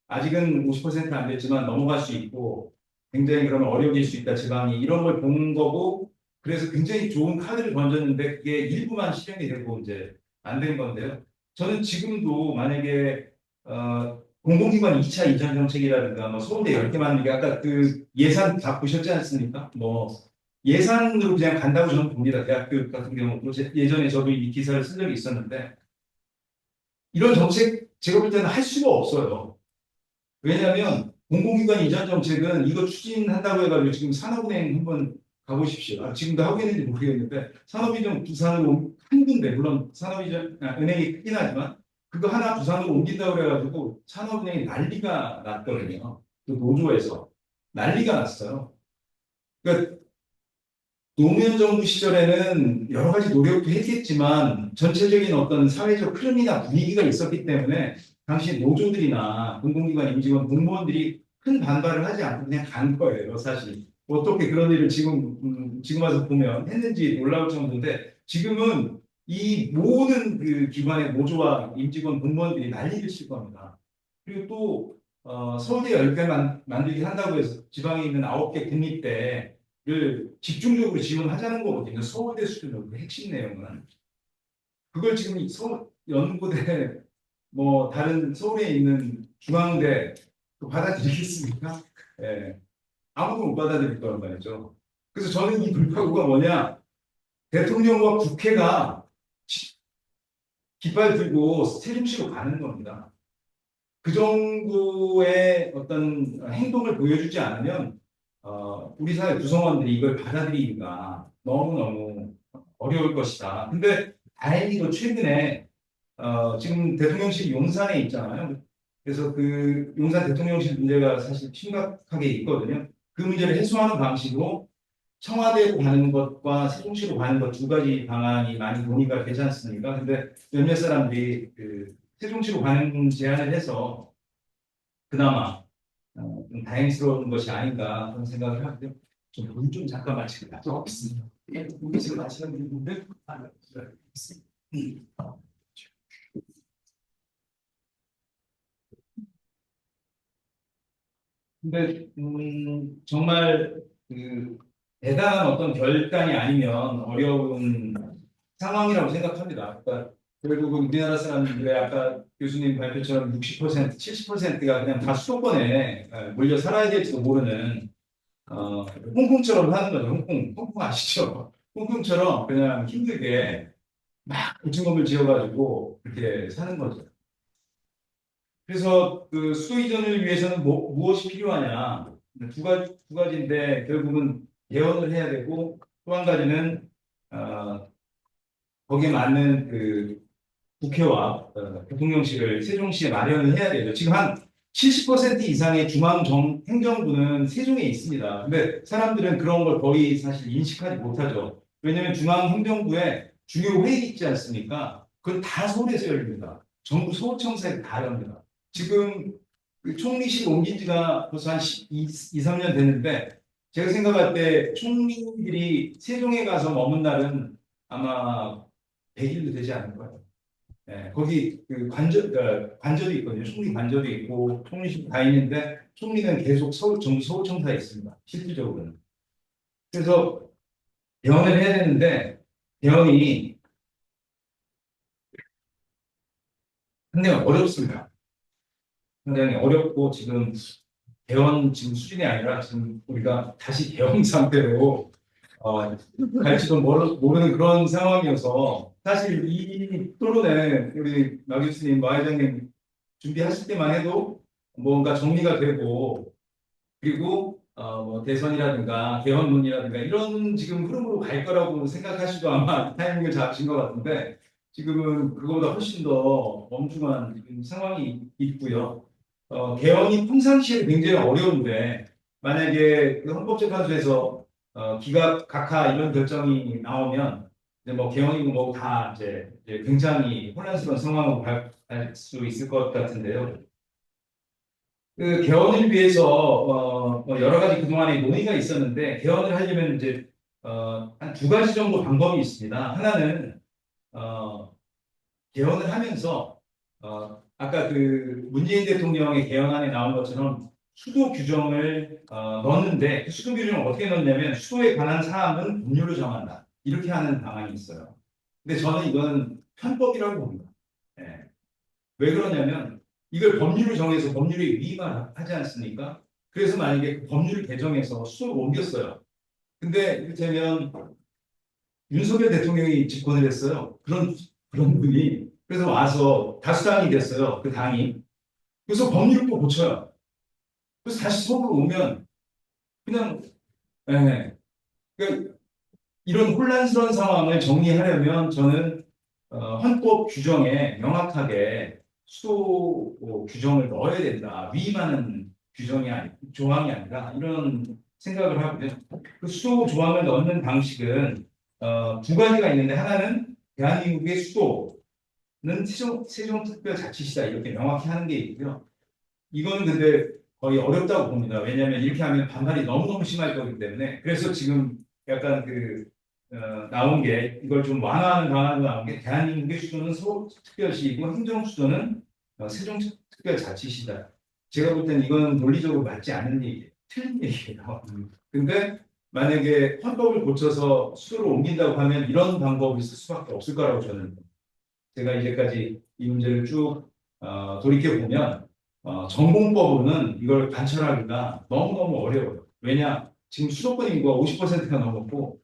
아직은 50%안 됐지만 넘어갈 수 있고 굉장히 그러면 어려워질 수 있다. 지방이 이런 걸 본 거고 그래서 굉장히 좋은 카드를 던졌는데 그게 일부만 실행이 되고 이제 안 된 건데요. 저는 지금도 만약에 공공기관 2차 이전 정책이라든가 뭐 서울대 10개 만들기 아까 그 예산 다 보셨지 않습니까? 뭐 예산으로 그냥 간다고 저는 봅니다. 대학교 같은 경우 예전에 저도 이 기사를 쓴 적이 있었는데 이런 정책 제가 볼 때는 할 수가 없어요. 왜냐하면 공공기관 이전 정책은 이거 추진한다고 해가지고 지금 산업은행 한번 가보십시오. 지금도 하고 있는지 모르겠는데 산업이전 부산으로 한 군데 물론 산업이전 은행이 크긴 하지만 그거 하나 부산으로 옮긴다고 그래가지고 산업은행이 난리가 났거든요. 그 노조에서 난리가 났어요. 그러니까 노무현 정부 시절에는 여러 가지 노력도 했겠지만 전체적인 어떤 사회적 흐름이나 분위기가 있었기 때문에 당시 노조들이나 공공기관 임직원 공무원들이 큰 반발을 하지 않고 그냥 간 거예요, 사실. 어떻게 그런 일을 지금 와서 보면 했는지 놀라울 정도인데 지금은 이 모든 그 기관의 노조와 임직원 공무원들이 난리를 칠 겁니다. 그리고 또 서울대 10개 만들기 한다고 해서 지방에 있는 9개 국립대를 집중적으로 지원하자는 거거든요. 서울대 수준으로 그 핵심 내용은. 그걸 지금 서울 연구대 뭐 다른 서울에 있는 중앙대 받아들이겠습니까? 예. 아무도 못 받아들일 거란 말이죠. 그래서 저는 이 불파구가 뭐냐? 대통령과 국회가 깃발 들고 세종시로 가는 겁니다. 그 정도의 어떤 행동을 보여주지 않으면 우리 사회 구성원들이 이걸 받아들이기가 너무너무 어려울 것이다. 근데 다행히도 최근에 지금 대통령실 용산에 있잖아요. 그래서 그 용산 대통령실 문제가 사실 심각하게 있거든요. 그 문제를 해소하는 방식으로 청와대로 가는 것과 세종시로 가는 것 두 가지 방안이 많이 논의가 되지 않습니까? 근데 몇몇 사람들이 그 세종시로 가는 제안을 해서 그나마 좀 다행스러운 것이 아닌가 그런 생각을 하는데 좀 잠깐만 지금 가져오겠습니다. 예, 지금 마시는 분들 근데 정말 그 대단한 어떤 결단이 아니면 어려운 상황이라고 생각합니다. 그러니까 결국은 우리나라 사람들의 아까 교수님 발표처럼 60%, 70%가 그냥 다 수도권에 몰려 살아야 될지도 모르는 홍콩처럼 하는 거죠. 홍콩 아시죠? 홍콩처럼 그냥 힘들게 막 고층건물 지어가지고 그렇게 사는 거죠. 그래서 그 수도 이전을 위해서는 무엇이 필요하냐? 두 가지인데 결국은 개헌을 해야 되고 또 한 가지는 거기에 맞는 그 국회와 대통령실을 세종시에 마련을 해야 되죠. 지금 한 70% 이상의 행정부는 세종에 있습니다. 근데 사람들은 그런 걸 거의 사실 인식하지 못하죠. 왜냐하면 중앙행정부에 중요 회의 있지 않습니까? 그건 다 서울에서 열립니다. 정부 서울청사에 다 열립니다. 지금 그 총리실 옮긴 지가 벌써 한 2, 3년 됐는데 제가 생각할 때 총리들이 세종에 가서 머문 날은 아마 100일도 되지 않을 거예요. 예, 거기 그 관저도 있거든요. 총리 관저도 있고 총리실 다 있는데 총리는 계속 정부 서울청사에 있습니다. 실질적으로는. 그래서 개헌을 해야 되는데 개헌이 상당히 어렵습니다. 상당히 어렵고 지금 개헌 지금 수준이 아니라 지금 우리가 다시 개헌 상태로 갈지도 모르는 그런 상황이어서 사실 이 토론에 우리 마 교수님, 마 회장님 준비하실 때만 해도 뭔가 정리가 되고 그리고 뭐 대선이라든가 개헌론이라든가 이런 지금 흐름으로 갈 거라고 생각하시고 아마 타이밍을 잡으신 것 같은데 지금은 그거보다 훨씬 더 멈춤한 지금 상황이 있고요. 개헌이 평상시에 굉장히 어려운데 만약에 그 헌법재판소에서 기각, 각하 이런 결정이 나오면 이제 뭐 개헌이고 뭐 다 이제 굉장히 혼란스러운 상황으로 갈 수 있을 것 같은데요. 그 개헌을 위해서 뭐 여러 가지 그동안에 논의가 있었는데 개헌을 하려면 이제 한 두 가지 정도 방법이 있습니다. 하나는 개헌을 하면서 아까 그 문재인 대통령의 개헌안에 나온 것처럼 수도 규정을 넣었는데 그 수도 규정을 어떻게 넣냐면 수도에 관한 사항은 법률로 정한다. 이렇게 하는 방안이 있어요. 근데 저는 이건 편법이라고 봅니다. 예. 왜 그러냐면 이걸 법률을 정해서 법률에 위반하지 않습니까? 그래서 만약에 그 법률을 개정해서 수도를 옮겼어요. 근데 이를테면 윤석열 대통령이 집권을 했어요. 그런 분이 그래서 와서 다수당이 됐어요. 그 당이. 그래서 법률을 또 고쳐요. 그래서 다시 서울로 오면 그냥 예. 그러니까 이런 혼란스러운 상황을 정리하려면 저는 헌법 규정에 명확하게 수도 규정을 넣어야 된다. 위임하는 조항이 아니라 이런 생각을 하고요. 그 수도 조항을 넣는 방식은 두 가지가 있는데 하나는 대한민국의 수도는 세종특별자치시다 이렇게 명확히 하는 게 있고요. 이거는 근데 거의 어렵다고 봅니다. 왜냐하면 이렇게 하면 반발이 너무너무 심할 거기 때문에 그래서 지금 약간 그 나온 게 이걸 좀 완화하는 방안으로 나온 게 대한민국의 수도는 서울특별시이고 행정수도는 세종특별자치시다. 제가 볼 때는 이건 논리적으로 맞지 않는 얘기예요. 틀린 얘기예요. 근데 만약에 헌법을 고쳐서 수도를 옮긴다고 하면 이런 방법을 쓸 수밖에 없을 거라고 저는 제가 이제까지 이 문제를 쭉 돌이켜 보면 전공법으로는 이걸 관철하기가 너무너무 어려워요. 왜냐 지금 수도권 인구가 50%가 넘었고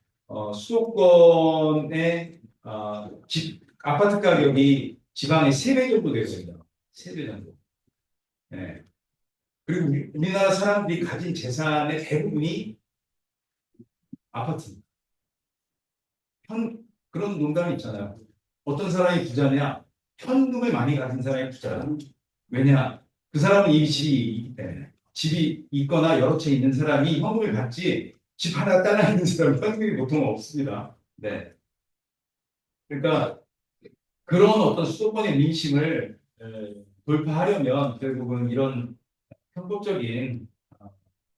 수도권의 아파트 가격이 지방의 3배 정도 되거든요. 3배 정도. 네. 그리고 우리나라 사람들이 가진 재산의 대부분이 아파트입니다. 그런 농담이 있잖아요. 어떤 사람이 부자냐? 현금을 많이 가진 사람이 부자다. 왜냐? 그 사람은 이미 집이 있기 때문에. 집이 있거나 여러 채 있는 사람이 현금을 갖지 집 하나 따라 있는 사람은 현금이 보통 없습니다. 네. 그러니까 그런 어떤 수도권의 민심을 돌파하려면 결국은 이런 편법적인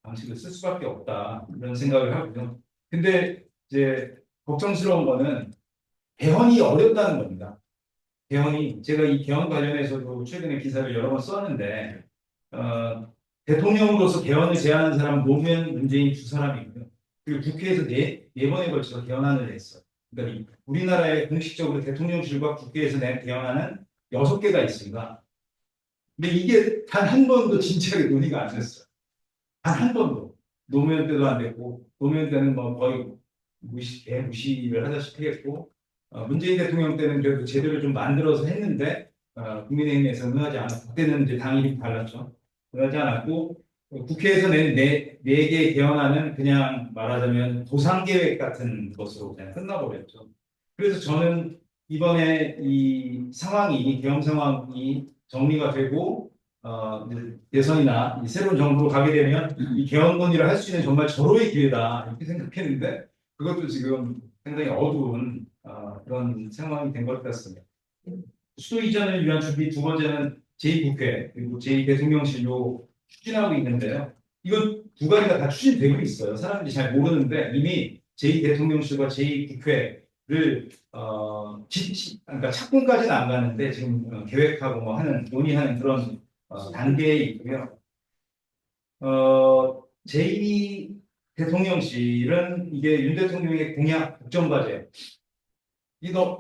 방식을 쓸 수밖에 없다. 이런 생각을 하고요. 근데 이제 걱정스러운 거는 개헌이 어렵다는 겁니다. 개헌이 제가 이 개헌 관련해서도 최근에 기사를 여러 번 썼는데 대통령으로서 개헌을 제안한 사람은 노무현, 문재인 두 사람이고요. 그리고 국회에서 네 번에 걸쳐서 개헌안을 냈어요. 그러니까 우리나라에 공식적으로 대통령실과 국회에서 낸 개헌안은 6개가 있습니다. 근데 이게 단 한 번도 진지하게 논의가 안 됐어요. 단 한 번도. 노무현 때도 안 됐고, 노무현 때는 뭐 거의 무시를 하다시피 했고, 문재인 대통령 때는 그래도 제대로 좀 만들어서 했는데, 국민의힘에서 응하지 않았고, 그때는 이제 당이 달랐죠. 응하지 않았고, 국회에서 낸 네 개의 개헌안은 그냥 말하자면 도상계획 같은 것으로 그냥 끝나버렸죠. 그래서 저는 이번에 이 상황이, 개헌 상황이 정리가 되고, 대선이나 새로운 정부로 가게 되면 이 개헌 논의를 할 수 있는 정말 절호의 기회다 이렇게 생각했는데 그것도 지금 상당히 어두운 그런 상황이 된 것 같습니다. 수도 이전을 위한 준비 두 번째는 제2국회 그리고 제2대통령실로 추진하고 있는데요. 이거 두 가지가 다 추진되고 있어요. 사람들이 잘 모르는데 이미 제2대통령실과 제2국회를 그러니까 착공까지는 안 가는데 지금 계획하고 뭐 하는 논의하는 그런 단계에 있고요. 제2 대통령실은 이게 윤 대통령의 공약 국정과제.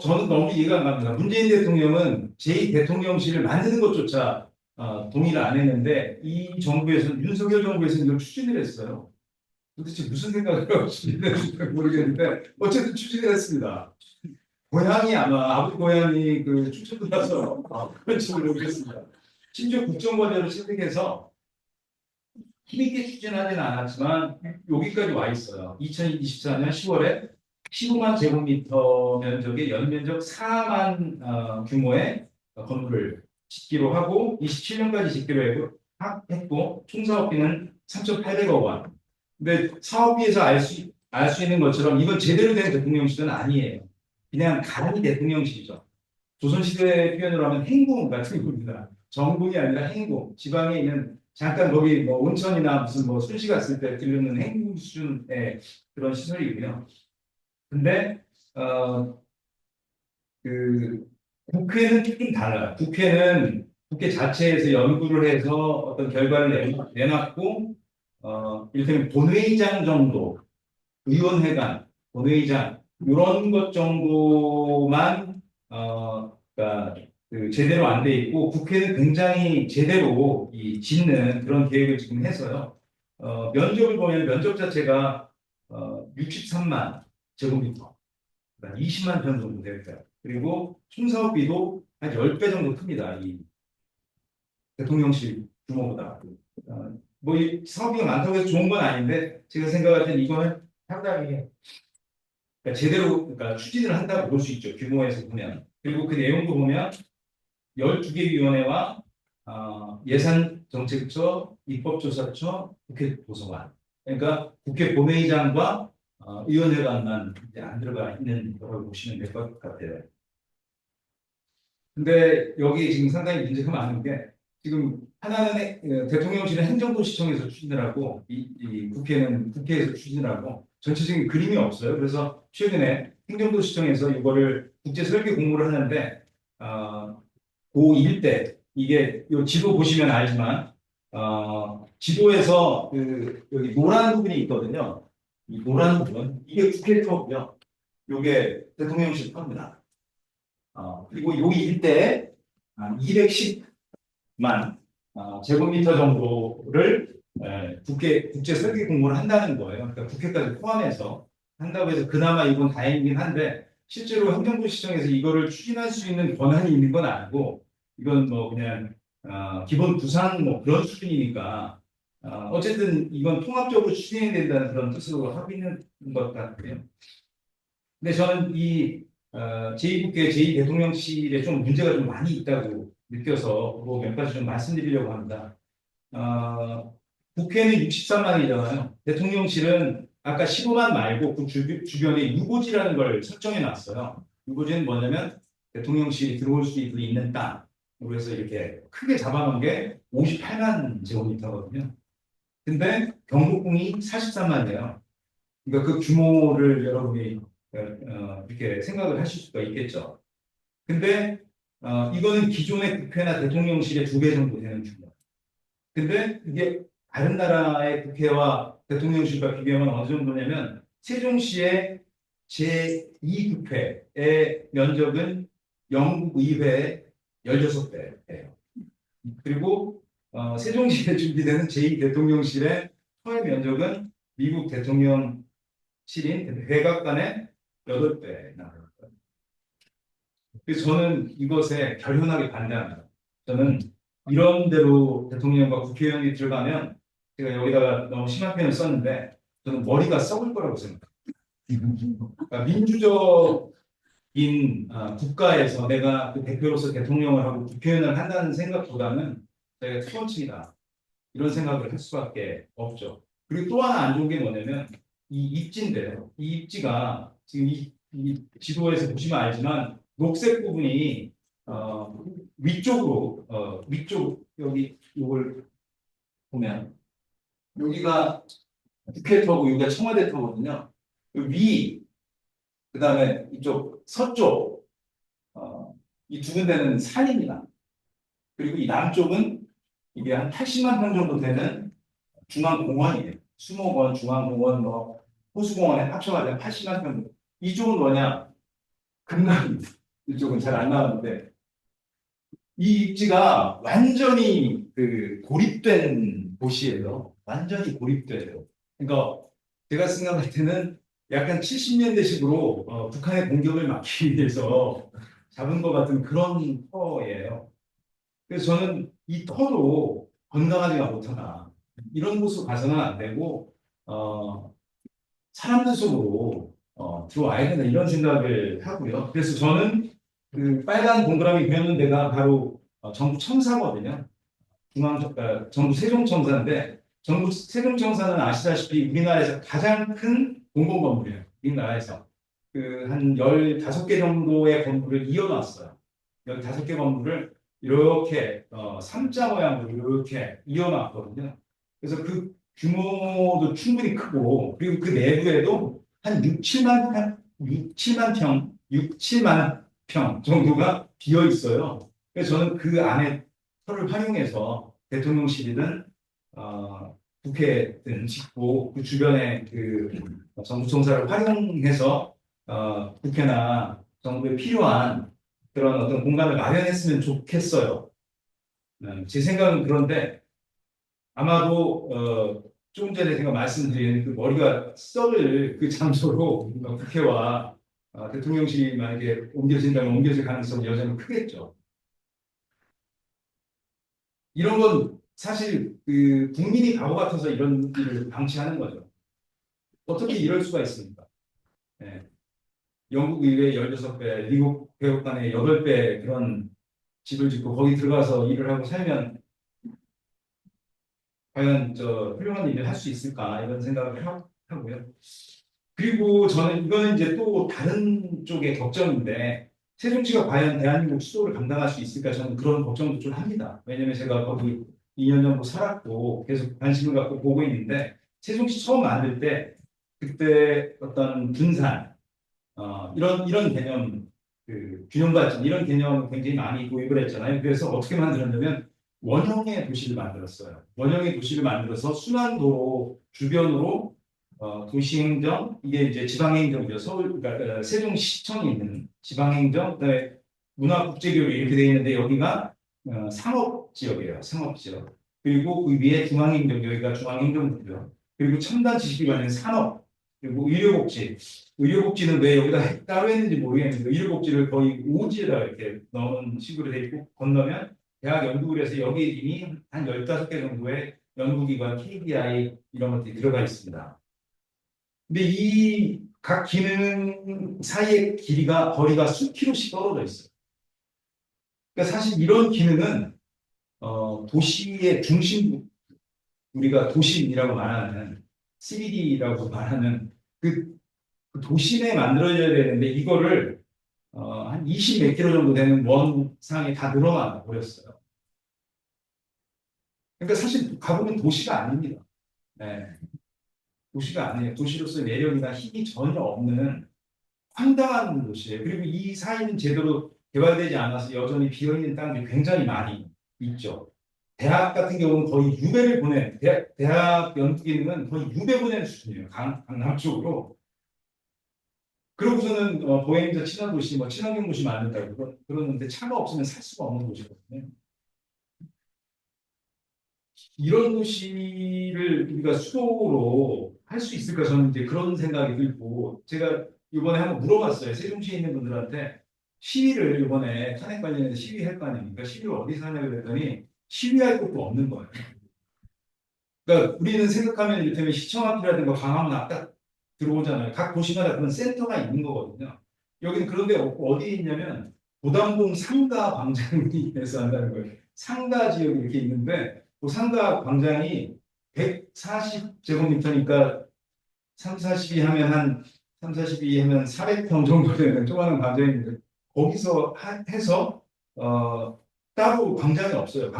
저는 너무 이해가 안 갑니다. 문재인 대통령은 제2 대통령실을 만드는 것조차 동의를 안 했는데 이 정부에서는 윤석열 정부에서는 이걸 추진을 했어요. 도대체 무슨 생각을 하고 추진했는지 모르겠는데 어쨌든 추진을 했습니다. 고향이 아마 아버지 고향이 그 추천받아서 그런지 모르겠습니다. 심지어 국정과제로 채택해서 힘있게 추진하지는 않았지만 여기까지 와 있어요. 2024년 10월에 15만 제곱미터 면적의 연면적 4만 규모의 건물을 짓기로 하고 27년까지 짓기로 했고 총사업비는 3,800억 원. 근데 사업비에서 알 수 있는 것처럼 이건 제대로 된 대통령실은 아니에요. 그냥 간이 대통령실이죠. 조선시대 표현으로 하면 행궁 같은 겁니다. 정궁이 아니라 행궁. 지방에 있는 잠깐 거기 뭐 온천이나 무슨 뭐 순시 갔을 때 들르는 행궁 수준의 그런 시설이고요. 근데 그 국회는 조금 달라요. 국회는 국회 자체에서 연구를 해서 어떤 결과를 내놨고 이를테면 본회의장 정도, 의원회관, 본회의장 이런 것 정도만 그러니까 제대로 안 돼 있고 국회는 굉장히 제대로 짓는 그런 계획을 지금 해서요. 면적을 보면 면적 자체가 63만 제곱미터, 20만 편 정도 됩니다. 그리고 총사업비도 한 10배 정도 큽니다. 이 대통령실 규모보다. 뭐 이 사업비가 많다고 해서 좋은 건 아닌데 제가 생각할 때는 이거는 상당히 그러니까 제대로 그러니까 추진을 한다고 볼 수 있죠. 규모에서 보면. 그리고 그 내용도 보면 12개 위원회와 예산정책처, 입법조사처, 국회 도서관. 그러니까 국회 본회의장과 의원회관만 이제 안 들어가 있는 거라고 보시면 될 것 같아요. 근데 여기 지금 상당히 문제가 많은 게 지금 하나는 대통령실은 행정도시청에서 추진을 하고 이 국회는 국회에서 추진을 하고 전체적인 그림이 없어요. 그래서 최근에 행정도시청에서 이거를 국제 설계 공모를 하는데 고1 때 이게 요 지도 보시면 알지만 지도에서 그 여기 노란 부분이 있거든요. 이 노란 부분 이게 국회 터고요. 요게 대통령실 터입니다. 그리고 여기 일대에 210만 제곱미터 정도를 국제 설계 공모를 한다는 거예요. 그러니까 국회까지 포함해서 한다고 해서 그나마 이건 다행이긴 한데 실제로 행정부시청에서 이거를 추진할 수 있는 권한이 있는 건 아니고 이건 뭐 그냥 기본 구상 뭐 그런 수준이니까 어쨌든 이건 통합적으로 추진해야 된다는 그런 뜻으로 하고 있는 것 같고요. 근데 저는 이 제2국회 제2대통령실에 좀 문제가 좀 많이 있다고 느껴서 뭐 몇 가지 좀 말씀드리려고 합니다. 국회는 63만이잖아요. 대통령실은 아까 15만 말고 그 주변에 유고지라는 걸 설정해 놨어요. 유고지는 뭐냐면 대통령실이 들어올 수 있는 땅. 그래서 이렇게 크게 잡아놓은 게 58만 제곱미터거든요. 근데 경복궁이 43만이에요. 그러니까 그 규모를 여러분이 이렇게 생각을 하실 수가 있겠죠. 근데 이거는 기존의 국회나 대통령실의 2배 정도 되는 규모. 근데 이게 다른 나라의 국회와 대통령실과 비교하면 어느 정도냐면 세종시의 제2국회의 면적은 영국 의회의 16배예요. 그리고 세종시에 준비되는 제2대통령실의 서해 면적은 미국 대통령실인 백악관의 8배 나와요. 그래서 저는 이것에 결연하게 반대합니다. 저는 이런 대로 대통령과 국회의원이 들어가면 제가 여기다가 너무 심한 표현을 썼는데 저는 머리가 썩을 거라고 생각합니다. 그러니까 민주적인 국가에서 내가 그 대표로서 대통령을 하고 국회의원을 한다는 생각보다는 저희가 투원층이다 이런 생각을 할 수밖에 없죠. 그리고 또 하나 안 좋은 게 뭐냐면 이 입지인데요. 이 입지가 지금 이 지도에서 보시면 알지만 녹색 부분이 위쪽으로 위쪽 여기 이걸 보면 여기가 국회터고 여기가 청와대터거든요. 위 그다음에 이쪽 서쪽 이 두 군데는 산입니다. 그리고 이 남쪽은 이게 한 80만 평 정도 되는 중앙공원이에요. 수목원, 중앙공원, 뭐 호수공원에 합쳐가지고 80만 평. 이쪽은 뭐냐? 금강입니다. 이쪽은 잘 안 나오는데 이 입지가 완전히 그 고립된 곳이에요. 완전히 고립돼요. 그러니까 제가 생각할 때는 약간 70년대식으로 북한의 공격을 막기 위해서 잡은 것 같은 그런 터예요. 그래서 저는 이 터도 건강하지가 못하다. 이런 곳으로 가서는 안 되고 사람들 속으로 들어와야 된다 이런 생각을 하고요. 그래서 저는 그 빨간 동그라미 그려놓은 데가 바로 정부 첨사거든요. 정부 세종청사인데 정부 세종청사는 아시다시피 우리나라에서 가장 큰 공공건물이에요. 우리나라에서 그 한 15개 정도의 건물을 이어놨어요. 15개 건물을 이렇게 삼자 모양으로 이렇게 이어놨거든요. 그래서 그 규모도 충분히 크고 그리고 그 내부에도 한 6, 7만 평 정도가 비어 있어요. 그래서 저는 그 안에 터를 활용해서 대통령실이든 국회든 짓고 그 주변에 그 정부청사를 활용해서 국회나 정부에 필요한 그런 어떤 공간을 마련했으면 좋겠어요. 제 생각은 그런데 아마도 조금 전에 제가 말씀드린 그 머리가 썩을 그 장소로 국회와 대통령실이 만약에 옮겨진다면 옮겨질 가능성이 여전히 크겠죠. 이런 건 사실 그 국민이 바보 같아서 이런 일을 방치하는 거죠. 어떻게 이럴 수가 있습니까? 네. 영국 의회 16배, 미국 백악관의 8배 그런 집을 짓고 거기 들어가서 일을 하고 살면 과연 훌륭한 일을 할 수 있을까 이런 생각을 하고요. 그리고 저는 이거는 이제 또 다른 쪽의 걱정인데 세종시가 과연 대한민국 수도를 감당할 수 있을까 저는 그런 걱정도 좀 합니다. 왜냐하면 제가 거기 2년 정도 살았고 계속 관심을 갖고 보고 있는데 세종시 처음 만들 때 그때 어떤 분산, 이런 개념, 그 균형 발전 이런 개념을 굉장히 많이 도입을 했잖아요. 그래서 어떻게 만들었냐면 원형의 도시를 만들었어요. 원형의 도시를 만들어서 순환도로 주변으로 도시행정, 이게 이제 지방행정이죠. 서울, 그러니까 세종시청이 있는 지방행정, 그다음에 문화국제교류 이렇게 되어 있는데 여기가 상업지역이에요. 상업지역. 그리고 그 위에 중앙행정, 여기가 중앙행정부고요. 그리고 첨단 지식기관인 산업, 그리고 의료복지. 의료복지는 왜 여기다 따로 했는지 모르겠는데 의료복지를 거의 오지에다 이렇게 넣은 식으로 돼 있고 건너면 대학 연구실에서 여기 이미 한 15개 정도의 연구기관, KDI 이런 것들이 들어가 있습니다. 근데 이 각 기능 사이의 거리가 수킬로씩 떨어져 있어요. 그러니까 사실 이런 기능은 도시의 중심부, 우리가 도심이라고 말하는 CBD라고 말하는 그 도심에 만들어져야 되는데 이거를 한 20 몇 킬로 정도 되는 원상에 다 늘어나 버렸어요. 그러니까 사실 가보면 도시가 아닙니다. 네. 도시가 아니에요. 도시로서의 매력이나 힘이 전혀 없는 황당한 도시예요. 그리고 이 사이는 제대로 개발되지 않아서 여전히 비어있는 땅들이 굉장히 많이 있죠. 대학 같은 경우는 거의 유배를 보낸, 대학 연구기능은 거의 유배 보내는 수준이에요. 강남 쪽으로. 그러고서는 보행자 친화도시, 뭐 친환경 도시 만든다고 그러는데 차가 없으면 살 수가 없는 도시거든요. 이런 도시를 우리가 수도로 할 수 있을까 저는 이제 그런 생각이 들고 제가 이번에 한번 물어봤어요. 세종시에 있는 분들한테 시위를 이번에 탄핵 관련해서 시위할 거 아닙니까? 시위를 어디서 하냐고 그랬더니 시위할 곳도 없는 거예요. 그러니까 우리는 생각하면 이를테면 시청 앞이라든가 광화문 앞 딱 들어오잖아요. 각 도시마다 그런 센터가 있는 거거든요. 여기는 그런 데 없고 어디에 있냐면 도담동 상가 광장에서 한다는 거예요. 상가 지역이 이렇게 있는데 그 상가 광장이 140제곱미터니까 3, 40이 하면 한 3, 40이 하면 400평 정도 되는 조그마한 광장인데 거기서 해서 따로 광장이 없어요.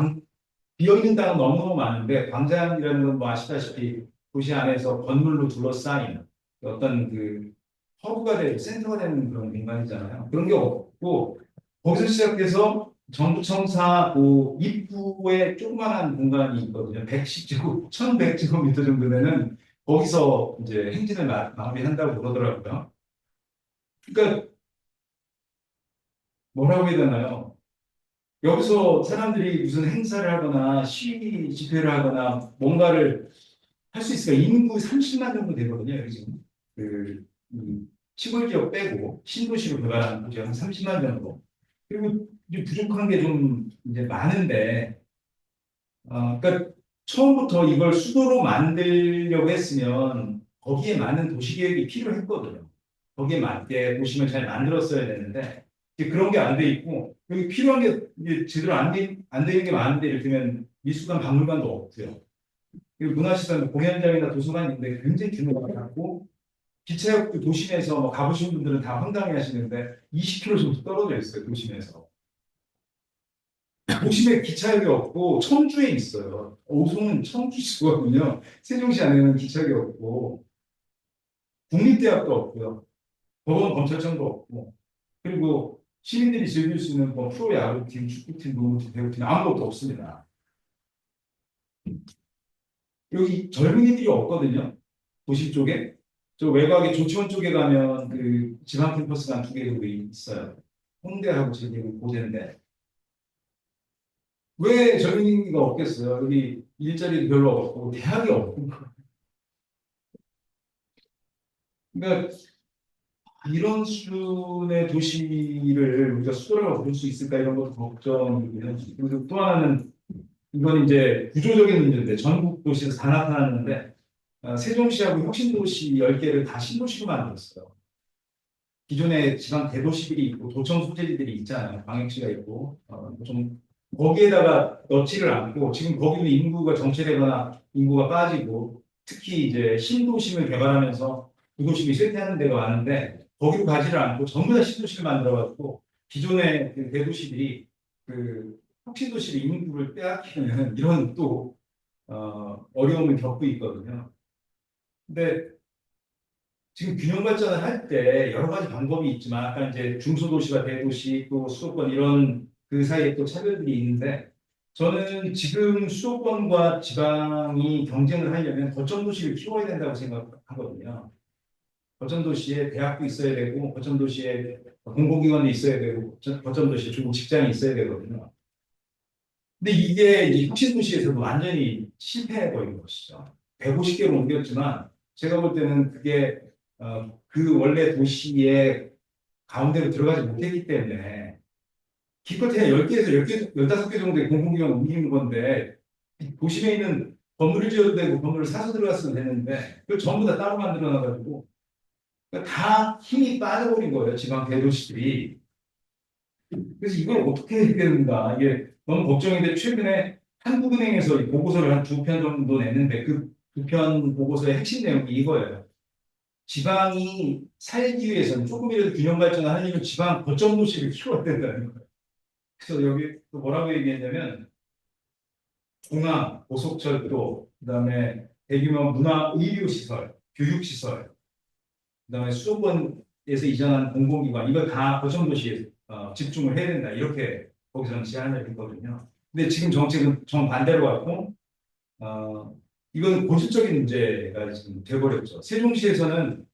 비어있는 땅은 너무너무 많은데 광장이라는 건 뭐 아시다시피 도시 안에서 건물로 둘러싸인 어떤 그 허브가 되고 센터가 되는 그런 공간이잖아요. 그런 게 없고 거기서 시작해서 정부청사 그 입구에 조그만한 공간이 있거든요. 110제곱, 1100제곱미터 정도 되는 거기서 이제 행진을 마무리한다고 그러더라고요. 그러니까 뭐라고 해야 되나요? 여기서 사람들이 무슨 행사를 하거나 시위 집회를 하거나 뭔가를 할 수 있을까? 인구 30만 정도 되거든요. 여기 지금 그 시골 지역 빼고 신도시로 개발하는 곳이 한 30만 정도. 그리고 이제 부족한 게 좀 이제 많은데, 그러니까 처음부터 이걸 수도로 만들려고 했으면 거기에 맞는 도시계획이 필요했거든요. 거기에 맞게 도심을 잘 만들었어야 되는데 이제 그런 게 안 돼 있고 여기 필요한 게 이제 제대로 안 되는 게 많은데 이렇게 되면 미술관, 박물관도 없고요. 그리고 문화시설, 공연장이나 도서관이 있는데 굉장히 규모가 작고 기차역도 도심에서 뭐 가보신 분들은 다 황당해 하시는데 20km 정도 떨어져 있어요. 도심에서. 도심에 기차역이 없고 청주에 있어요. 오송은 청주시거든요. 세종시 안에는 기차역이 없고 국립대학도 없고요. 법원 검찰청도 없고 그리고 시민들이 즐길 수 있는 뭐 프로야구팀, 축구팀, 농구팀, 배구팀 아무것도 없습니다. 여기 젊은이들이 없거든요. 도심 쪽에. 저 외곽에 조치원 쪽에 가면 그 지방 캠퍼스가 한 두 개 정도 있어요. 홍대하고 제기고 고대인데 왜 젊은이가 없겠어요? 여기 일자리도 별로 없고 대학이 없고 그러니까 이런 수준의 도시를 우리가 수도라고 부를 수 있을까 이런 것도 걱정이고요. 그리고 또 하나는 이건 이제 구조적인 문제인데 전국 도시에서 다 나타났는데 세종시하고 혁신도시 10개를 다 신도시로 만들었어요. 기존에 지방 대도시들이 있고 도청 소재지들이 있잖아요. 광역시가 있고 좀 거기에다가 넣지를 않고 지금 거기는 인구가 정체되거나 인구가 빠지고 특히 이제 신도심을 개발하면서 구도심이 쇠퇴하는 데가 많은데 거기로 가지를 않고 전부 다 신도시를 만들어가지고 기존의 그 대도시들이 그 혁신도시의 인구를 빼앗기는 이런 또 어려움을 겪고 있거든요. 근데 지금 균형 발전을 할 때 여러 가지 방법이 있지만 아까 이제 중소도시와 대도시 또 수도권 이런 그 사이에 또 차별들이 있는데 저는 지금 수도권과 지방이 경쟁을 하려면 거점 도시를 키워야 된다고 생각하거든요. 거점 도시에 대학도 있어야 되고 거점 도시에 공공기관도 있어야 되고 거점 도시에 중국 직장이 있어야 되거든요. 근데 이게 이 혁신 도시에서도 완전히 실패해 버린 것이죠. 150개로 옮겼지만 제가 볼 때는 그게 그 원래 도시의 가운데로 들어가지 못했기 때문에 기껏해야 10개에서 10개, 15개 정도의 공공기관 옮기는 건데 도심에 있는 건물을 지어도 되고 건물을 사서 들어갔으면 되는데 그걸 전부 다 따로 만들어 놔가지고 그러니까 다 힘이 빠져버린 거예요. 지방 대도시들이. 그래서 이걸 어떻게 해야 되는가 이게 너무 걱정인데 최근에 한국은행에서 이 보고서를 한 2편 정도 냈는데 그 2편 보고서의 핵심 내용이 이거예요. 지방이 살기 위해서는 조금이라도 균형 발전을 하려면 지방 거점 도시를 키워야 된다는 거예요. 그래서 여기 또 뭐라고 얘기했냐면 공항, 고속철도, 그다음에 대규모 문화 의료 시설, 교육 시설, 그다음에 수도권에서 이전한 공공기관 이걸 다 거점 도시에 집중을 해야 된다 이렇게 거기서는 제안을 했거든요. 근데 지금 정책은 정반대로 갔고 이건 고질적인 문제가 지금 돼버렸죠. 세종시에서는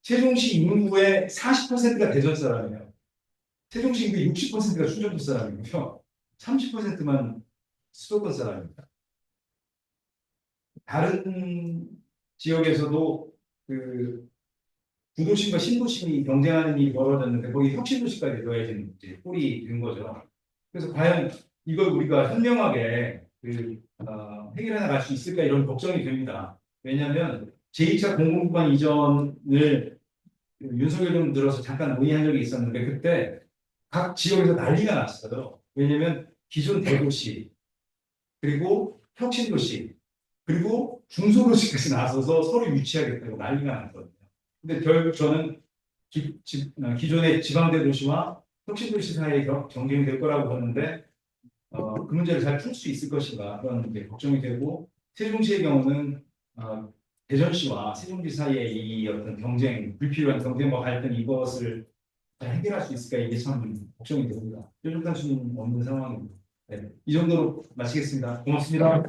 세종시 인구의 40%가 대전 사람이에요. 세종시 인구의 60%가 충청도 사람이고요. 30%만 수도권 사람입니다. 다른 지역에서도 그 구도심과 신도심이 경쟁하는 일이 벌어졌는데 거기 혁신도시까지 넣어야지는 이제 꼴이 된 거죠. 그래서 과연 이걸 우리가 현명하게 해결해 나갈 수 있을까 이런 걱정이 됩니다. 왜냐하면 제2차 공공기관 이전을 윤석열 정부 들어서 잠깐 논의한 적이 있었는데 그때 각 지역에서 난리가 났어요. 왜냐하면 기존 대도시 그리고 혁신도시 그리고 중소도시까지 나서서 서로 유치하겠다고 난리가 났거든요. 근데 결국 저는 기존의 지방대도시와 혁신도시 사이의 경쟁이 될 거라고 보는데 그 문제를 잘 풀 수 있을 것인가 그런 게 걱정이 되고 세종시의 경우는 대전시와 세종시 사이의 이 어떤 경쟁, 불필요한 경쟁과 갈등 이것을 잘 해결할 수 있을까 이게 참 걱정이 됩니다. 뾰족한 수는 없는 상황입니다. 네, 이 정도로 마치겠습니다. 고맙습니다.